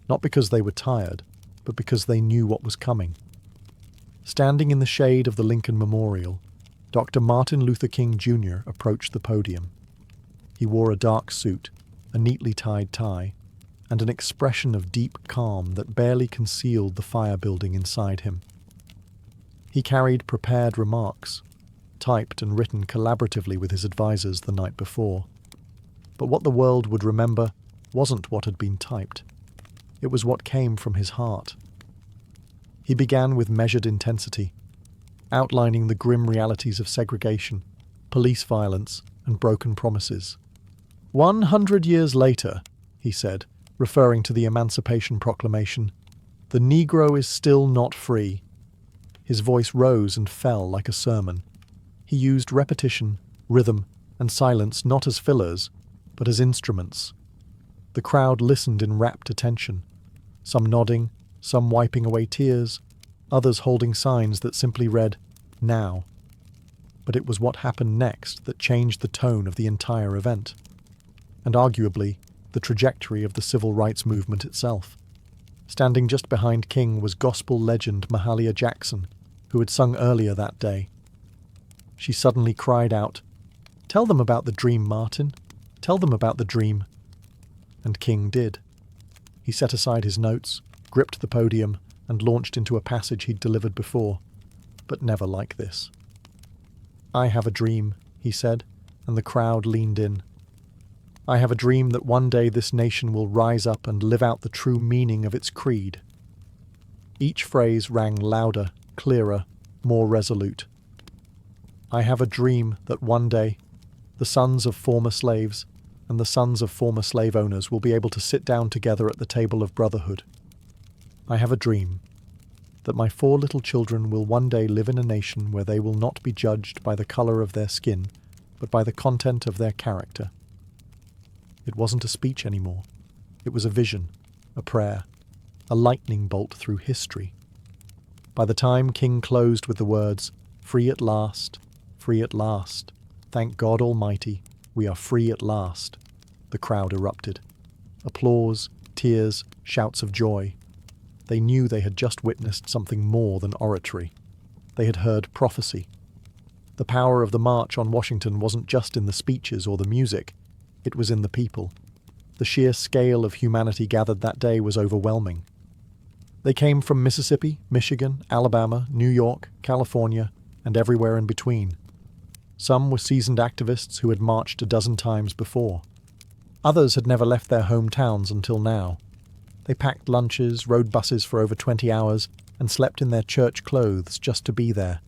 Not because they were tired, but because they knew what was coming. Standing in the shade of the Lincoln Memorial, Dr. Martin Luther King Jr. approached the podium. He wore a dark suit, a neatly tied tie, and an expression of deep calm that barely concealed the fire building inside him. He carried prepared remarks, typed and written collaboratively with his advisors the night before. But what the world would remember wasn't what had been typed. It was what came from his heart. He began with measured intensity, outlining the grim realities of segregation, police violence, and broken promises. 100 years later, he said, referring to the Emancipation Proclamation, the Negro is still not free. His voice rose and fell like a sermon. He used repetition, rhythm, and silence not as fillers, but as instruments. The crowd listened in rapt attention, some nodding, some wiping away tears, others holding signs that simply read, "Now." But it was what happened next that changed the tone of the entire event, and arguably the trajectory of the civil rights movement itself. Standing just behind King was gospel legend Mahalia Jackson, who had sung earlier that day. She suddenly cried out, "Tell them about the dream, Martin. Tell them about the dream." And King did. He set aside his notes, gripped the podium, and launched into a passage he'd delivered before, but never like this. "I have a dream," he said, and the crowd leaned in. "I have a dream that one day this nation will rise up and live out the true meaning of its creed." Each phrase rang louder, clearer, more resolute. "I have a dream that one day the sons of former slaves and the sons of former slave owners will be able to sit down together at the table of brotherhood. I have a dream. that my 4 little children will one day live in a nation where they will not be judged by the colour of their skin, but by the content of their character. It wasn't a speech anymore. It was a vision, a prayer, a lightning bolt through history. By the time King closed with the words, free at last, thank God Almighty, we are free at last, the crowd erupted. Applause, tears, shouts of joy. They knew they had just witnessed something more than oratory. They had heard prophecy. The power of the March on Washington wasn't just in the speeches or the music, it was in the people. The sheer scale of humanity gathered that day was overwhelming. They came from Mississippi, Michigan, Alabama, New York, California, and everywhere in between. Some were seasoned activists who had marched a dozen times before. Others had never left their hometowns until now. They packed lunches, rode buses for over 20 hours, and slept in their church clothes just to be there.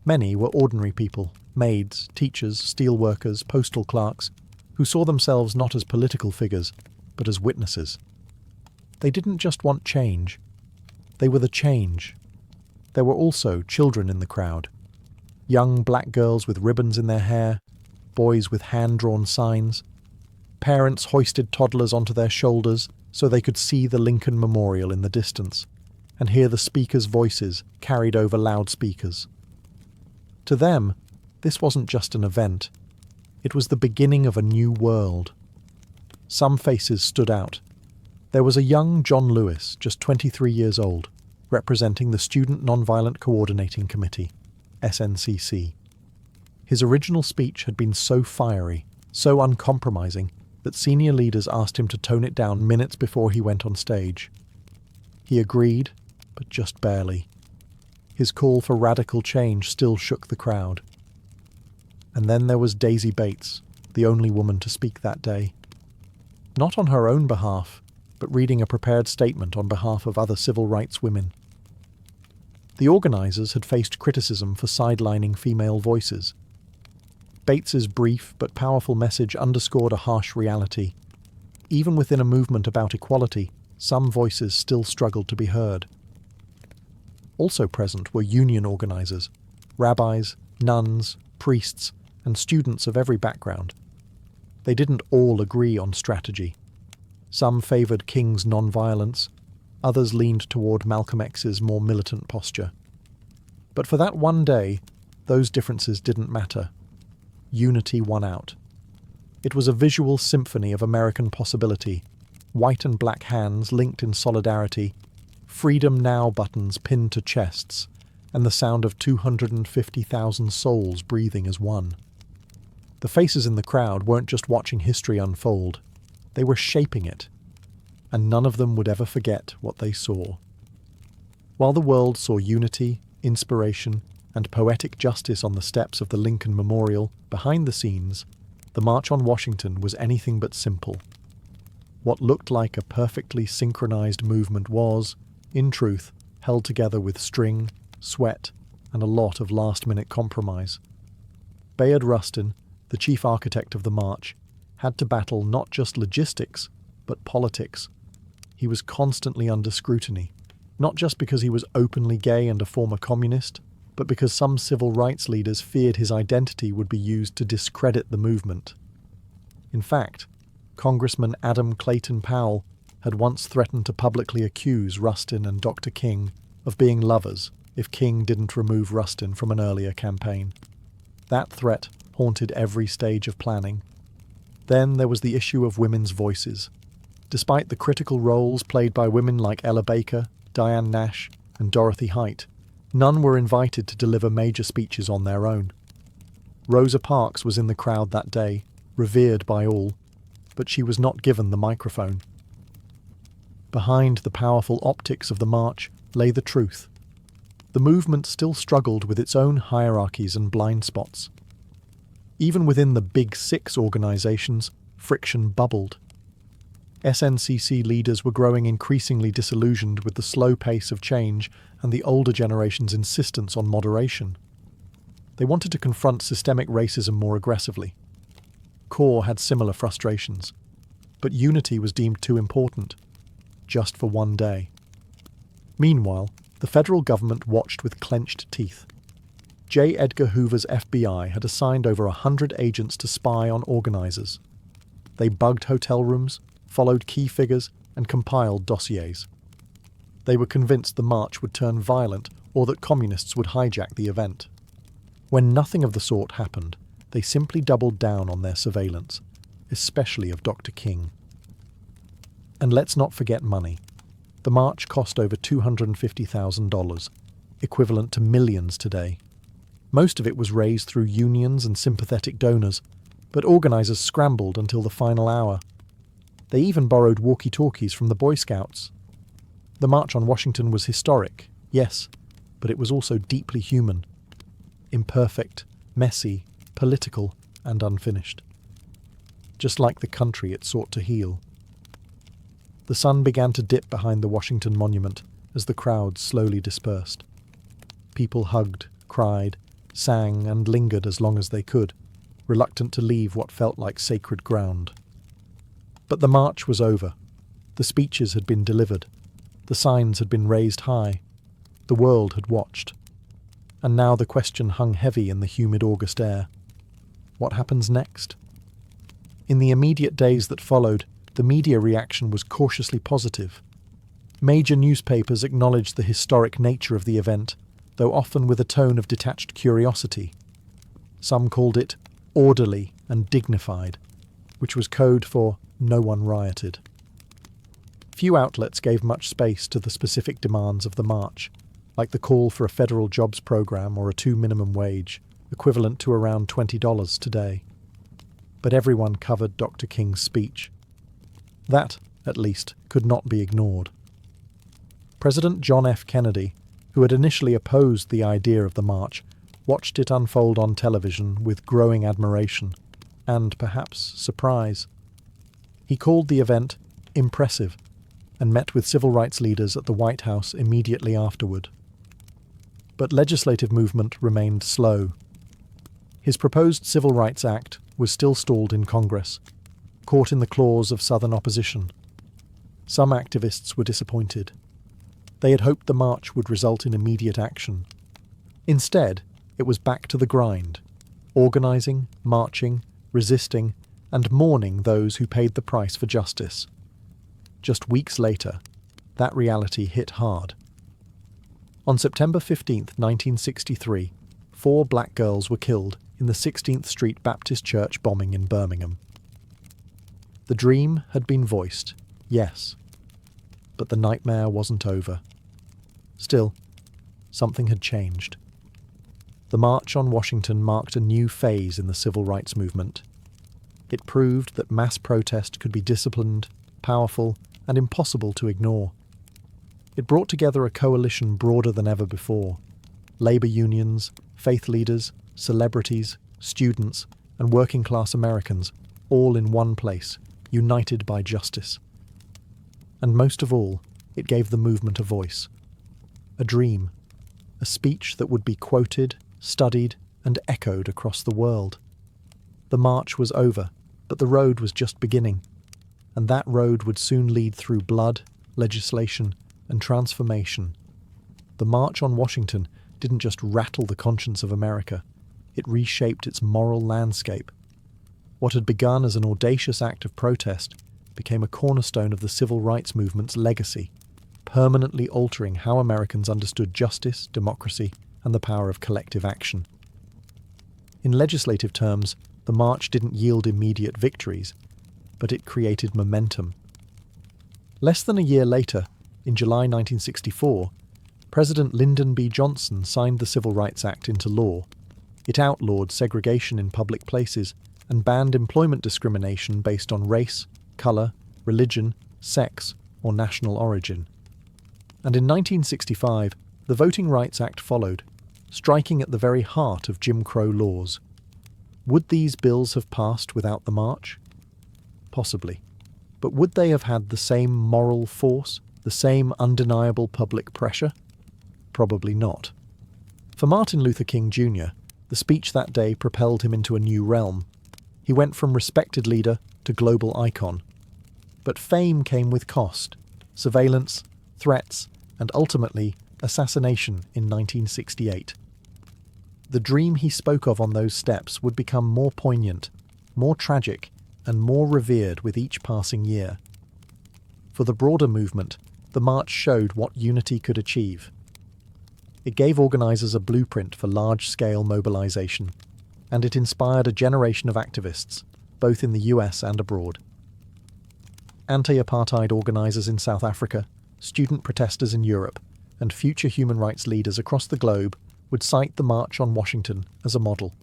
Many were ordinary people, maids, teachers, steel workers, postal clerks, who saw themselves not as political figures, but as witnesses. They didn't just want change. They were the change. There were also children in the crowd. Young black girls with ribbons in their hair, boys with hand-drawn signs. Parents hoisted toddlers onto their shoulders so they could see the Lincoln Memorial in the distance and hear the speakers' voices carried over loudspeakers. To them, this wasn't just an event. It was the beginning of a new world. Some faces stood out. There was a young John Lewis, just 23 years old, representing the Student Nonviolent Coordinating Committee, SNCC. His original speech had been so fiery, so uncompromising, that senior leaders asked him to tone it down minutes before he went on stage. He agreed, but just barely. His call for radical change still shook the crowd. And then there was Daisy Bates, the only woman to speak that day. Not on her own behalf, but reading a prepared statement on behalf of other civil rights women. The organisers had faced criticism for sidelining female voices. Bates's brief but powerful message underscored a harsh reality. Even within a movement about equality, some voices still struggled to be heard. Also present were union organisers, rabbis, nuns, priests, and students of every background. They didn't all agree on strategy. Some favoured King's non-violence, others leaned toward Malcolm X's more militant posture. But for that one day, those differences didn't matter. Unity won out. It was a visual symphony of American possibility, white and black hands linked in solidarity, Freedom Now buttons pinned to chests, and the sound of 250,000 souls breathing as one. The faces in the crowd weren't just watching history unfold, they were shaping it, and none of them would ever forget what they saw. While the world saw unity, inspiration, and poetic justice on the steps of the Lincoln Memorial, behind the scenes, the March on Washington was anything but simple. What looked like a perfectly synchronized movement was, in truth, held together with string, sweat, and a lot of last-minute compromise. Bayard Rustin, the chief architect of the march, had to battle not just logistics, but politics. He was constantly under scrutiny, not just because he was openly gay and a former communist, but because some civil rights leaders feared his identity would be used to discredit the movement. In fact, Congressman Adam Clayton Powell had once threatened to publicly accuse Rustin and Dr. King of being lovers if King didn't remove Rustin from an earlier campaign. That threat haunted every stage of planning. Then there was the issue of women's voices. Despite the critical roles played by women like Ella Baker, Diane Nash, and Dorothy Height, none were invited to deliver major speeches on their own. Rosa Parks was in the crowd that day, revered by all, but she was not given the microphone. Behind the powerful optics of the march lay the truth. The movement still struggled with its own hierarchies and blind spots. Even within the Big Six organisations, friction bubbled. SNCC leaders were growing increasingly disillusioned with the slow pace of change and the older generation's insistence on moderation. They wanted to confront systemic racism more aggressively. CORE had similar frustrations, but unity was deemed too important, just for one day. Meanwhile, The federal government watched with clenched teeth. J. Edgar Hoover's FBI had assigned over 100 agents to spy on organizers. They bugged hotel rooms, followed key figures, and compiled dossiers. They were convinced the march would turn violent or that communists would hijack the event. When nothing of the sort happened, they simply doubled down on their surveillance, especially of Dr. King. And let's not forget money. The march cost over $250,000, equivalent to millions today. Most of it was raised through unions and sympathetic donors, but organizers scrambled until the final hour. They even borrowed walkie-talkies from the Boy Scouts. The March on Washington was historic, yes, but it was also deeply human. Imperfect, messy, political, and unfinished. Just like the country it sought to heal. The sun began to dip behind the Washington Monument as the crowd slowly dispersed. People hugged, cried, sang, and lingered as long as they could, reluctant to leave what felt like sacred ground. But the march was over. The speeches had been delivered. The signs had been raised high. The world had watched. And now the question hung heavy in the humid August air. What happens next? In the immediate days that followed, the media reaction was cautiously positive. Major newspapers acknowledged the historic nature of the event, though often with a tone of detached curiosity. Some called it orderly and dignified, which was code for no one rioted. Few outlets gave much space to the specific demands of the march, like the call for a federal jobs program or a $2 minimum wage, equivalent to around $20 today. But everyone covered Dr. King's speech. That, at least, could not be ignored. President John F. Kennedy, who had initially opposed the idea of the march, watched it unfold on television with growing admiration and, perhaps, surprise. He called the event impressive and met with civil rights leaders at the White House immediately afterward. But legislative movement remained slow. His proposed Civil Rights Act was still stalled in Congress, caught in the claws of Southern opposition. Some activists were disappointed. They had hoped the march would result in immediate action. Instead, it was back to the grind, organising, marching, resisting, and mourning those who paid the price for justice. Just weeks later, that reality hit hard. On September 15, 1963, 4 black girls were killed in the 16th Street Baptist Church bombing in Birmingham. The dream had been voiced, yes, but the nightmare wasn't over. Still, something had changed. The March on Washington marked a new phase in the civil rights movement. It proved that mass protest could be disciplined, powerful, and impossible to ignore. It brought together a coalition broader than ever before. Labour unions, faith leaders, celebrities, students, and working-class Americans, all in one place, united by justice. And most of all, it gave the movement a voice. A dream. A speech that would be quoted, studied, and echoed across the world. The march was over, but the road was just beginning. And that road would soon lead through blood, legislation, and transformation. The March on Washington didn't just rattle the conscience of America, it reshaped its moral landscape. What had begun as an audacious act of protest became a cornerstone of the civil rights movement's legacy, permanently altering how Americans understood justice, democracy, and the power of collective action. In legislative terms, the march didn't yield immediate victories, but it created momentum. Less than a year later, in July 1964, President Lyndon B. Johnson signed the Civil Rights Act into law. It outlawed segregation in public places and banned employment discrimination based on race, colour, religion, sex, or national origin. And in 1965, the Voting Rights Act followed, striking at the very heart of Jim Crow laws. Would these bills have passed without the march? Possibly. But would they have had the same moral force, the same undeniable public pressure? Probably not. For Martin Luther King Jr., the speech that day propelled him into a new realm. He went from respected leader to global icon. But fame came with cost, surveillance, threats, and ultimately assassination in 1968. The dream he spoke of on those steps would become more poignant, more tragic, and more revered with each passing year. For the broader movement, the march showed what unity could achieve. It gave organisers a blueprint for large-scale mobilisation, and it inspired a generation of activists, both in the US and abroad. Anti-apartheid organisers in South Africa, student protesters in Europe, and future human rights leaders across the globe would cite the March on Washington as a model.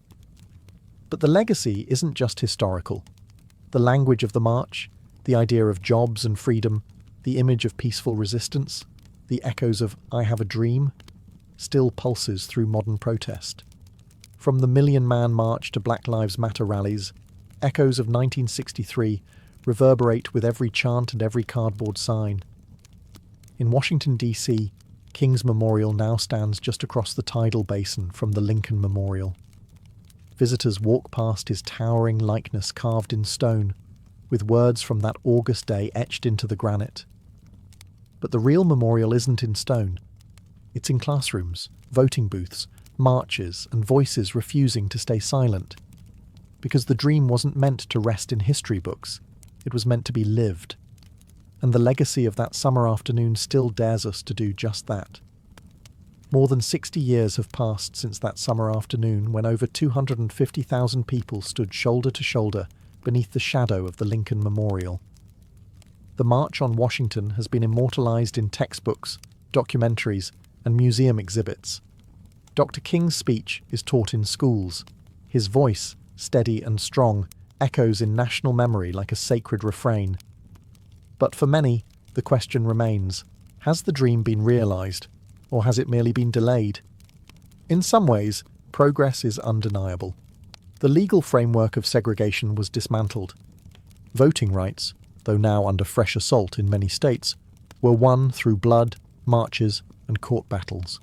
But the legacy isn't just historical. The language of the march, the idea of jobs and freedom, the image of peaceful resistance, the echoes of "I have a dream," still pulses through modern protest. From the Million-Man March to Black Lives Matter rallies, echoes of 1963 reverberate with every chant and every cardboard sign. In Washington, D.C., King's Memorial now stands just across the tidal basin from the Lincoln Memorial. Visitors walk past his towering likeness carved in stone, with words from that August day etched into the granite. But the real memorial isn't in stone. It's in classrooms, voting booths, marches, and voices refusing to stay silent. Because the dream wasn't meant to rest in history books, it was meant to be lived. And the legacy of that summer afternoon still dares us to do just that. More than 60 years have passed since that summer afternoon when over 250,000 people stood shoulder to shoulder beneath the shadow of the Lincoln Memorial. The March on Washington has been immortalized in textbooks, documentaries, and museum exhibits. Dr. King's speech is taught in schools. His voice, steady and strong, echoes in national memory like a sacred refrain. But for many, the question remains, has the dream been realized, or has it merely been delayed? In some ways, progress is undeniable. The legal framework of segregation was dismantled. Voting rights, though now under fresh assault in many states, were won through blood, marches, and court battles.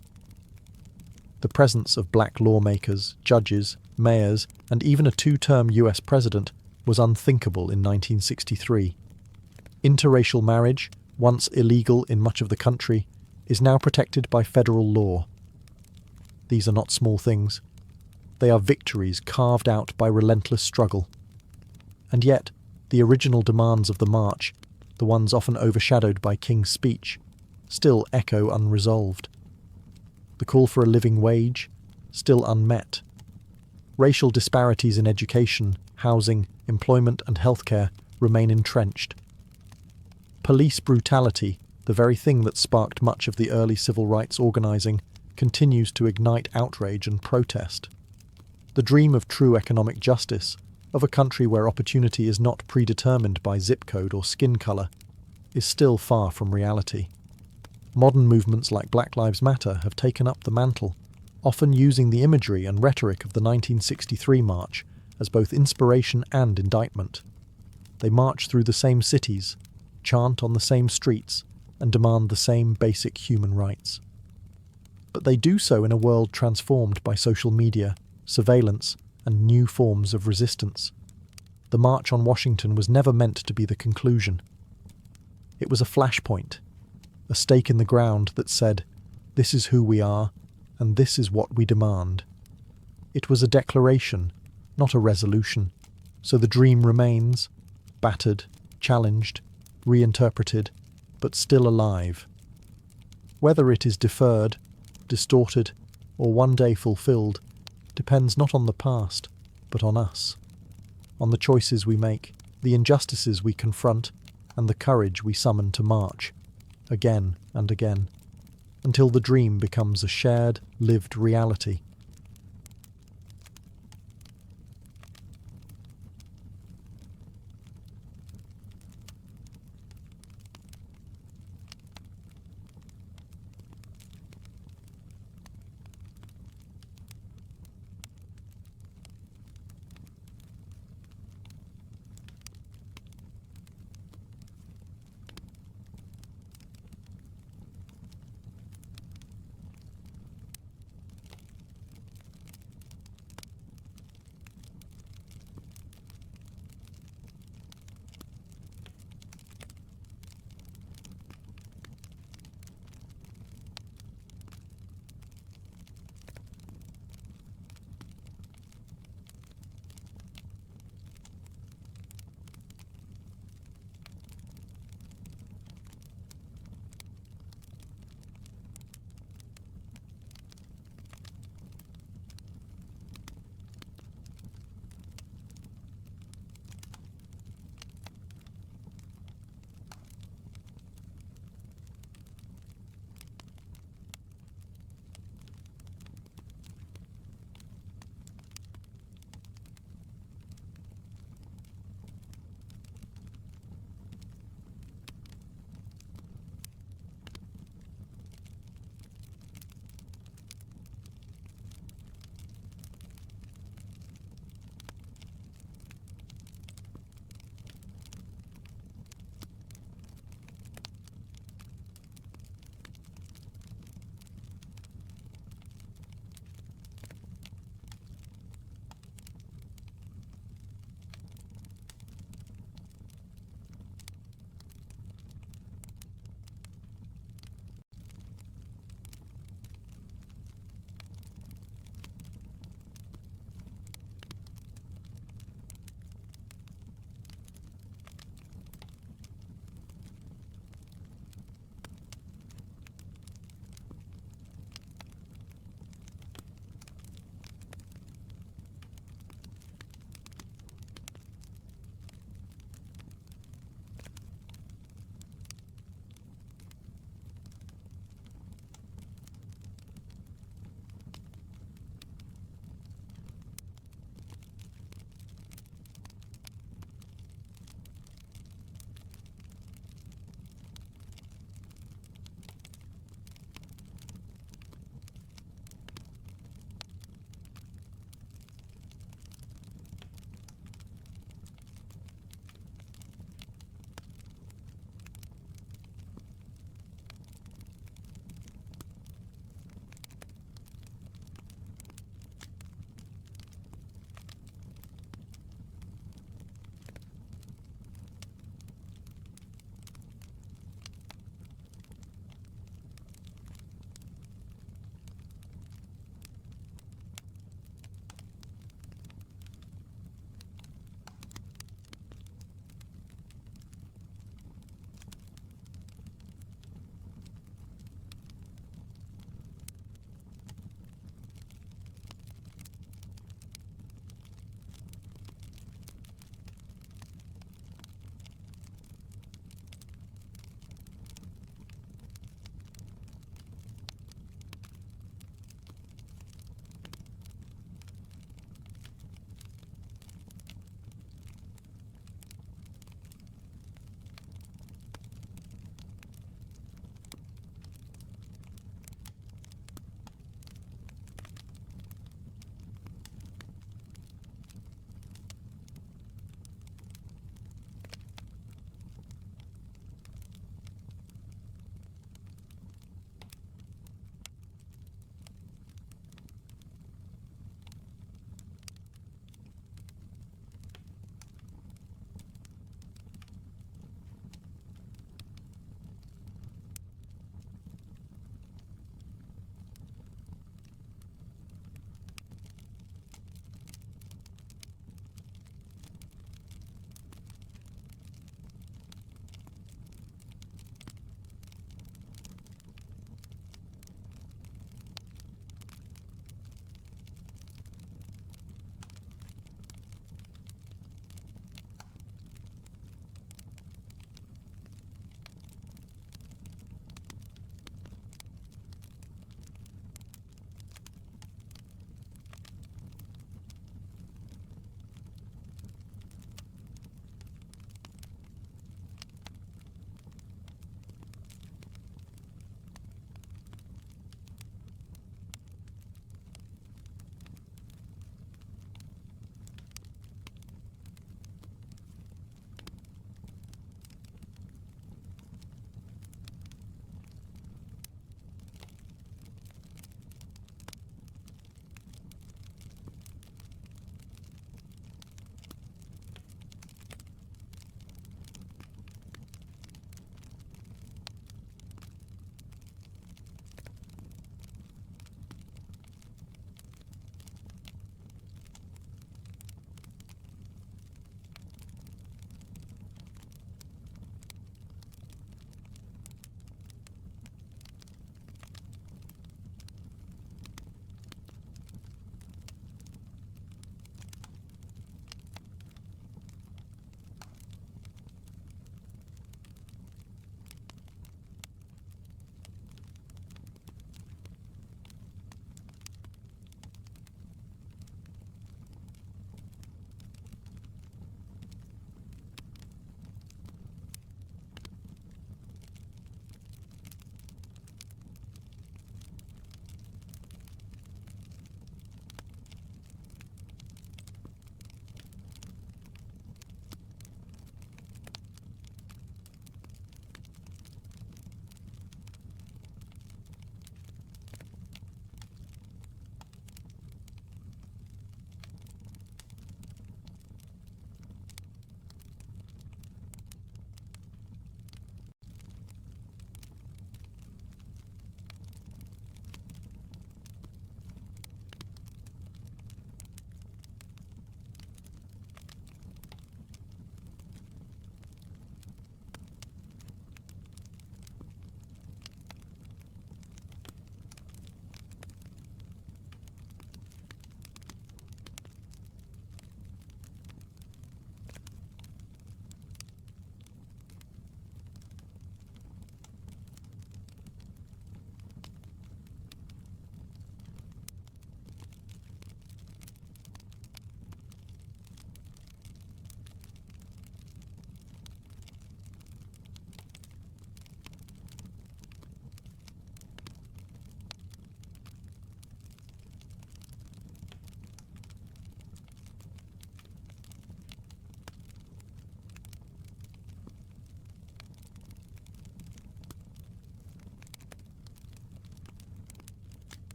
The presence of black lawmakers, judges, mayors, and even a two-term US president was unthinkable in 1963. Interracial marriage, once illegal in much of the country, is now protected by federal law. These are not small things. They are victories carved out by relentless struggle. And yet, the original demands of the march, the ones often overshadowed by King's speech, still echo unresolved. The call for a living wage, still unmet. Racial disparities in education, housing, employment and healthcare remain entrenched. Police brutality, the very thing that sparked much of the early civil rights organising, continues to ignite outrage and protest. The dream of true economic justice, of a country where opportunity is not predetermined by zip code or skin colour, is still far from reality. Modern movements like Black Lives Matter have taken up the mantle, often using the imagery and rhetoric of the 1963 march as both inspiration and indictment. They march through the same cities, chant on the same streets, and demand the same basic human rights. But they do so in a world transformed by social media, surveillance, and new forms of resistance. The March on Washington was never meant to be the conclusion. It was a flashpoint, a stake in the ground that said, "This is who we are, and this is what we demand." It was a declaration, not a resolution, so the dream remains, battered, challenged, reinterpreted, but still alive. Whether it is deferred, distorted, or one day fulfilled depends not on the past, but on us, on the choices we make, the injustices we confront, and the courage we summon to march, again and again, until the dream becomes a shared, lived reality.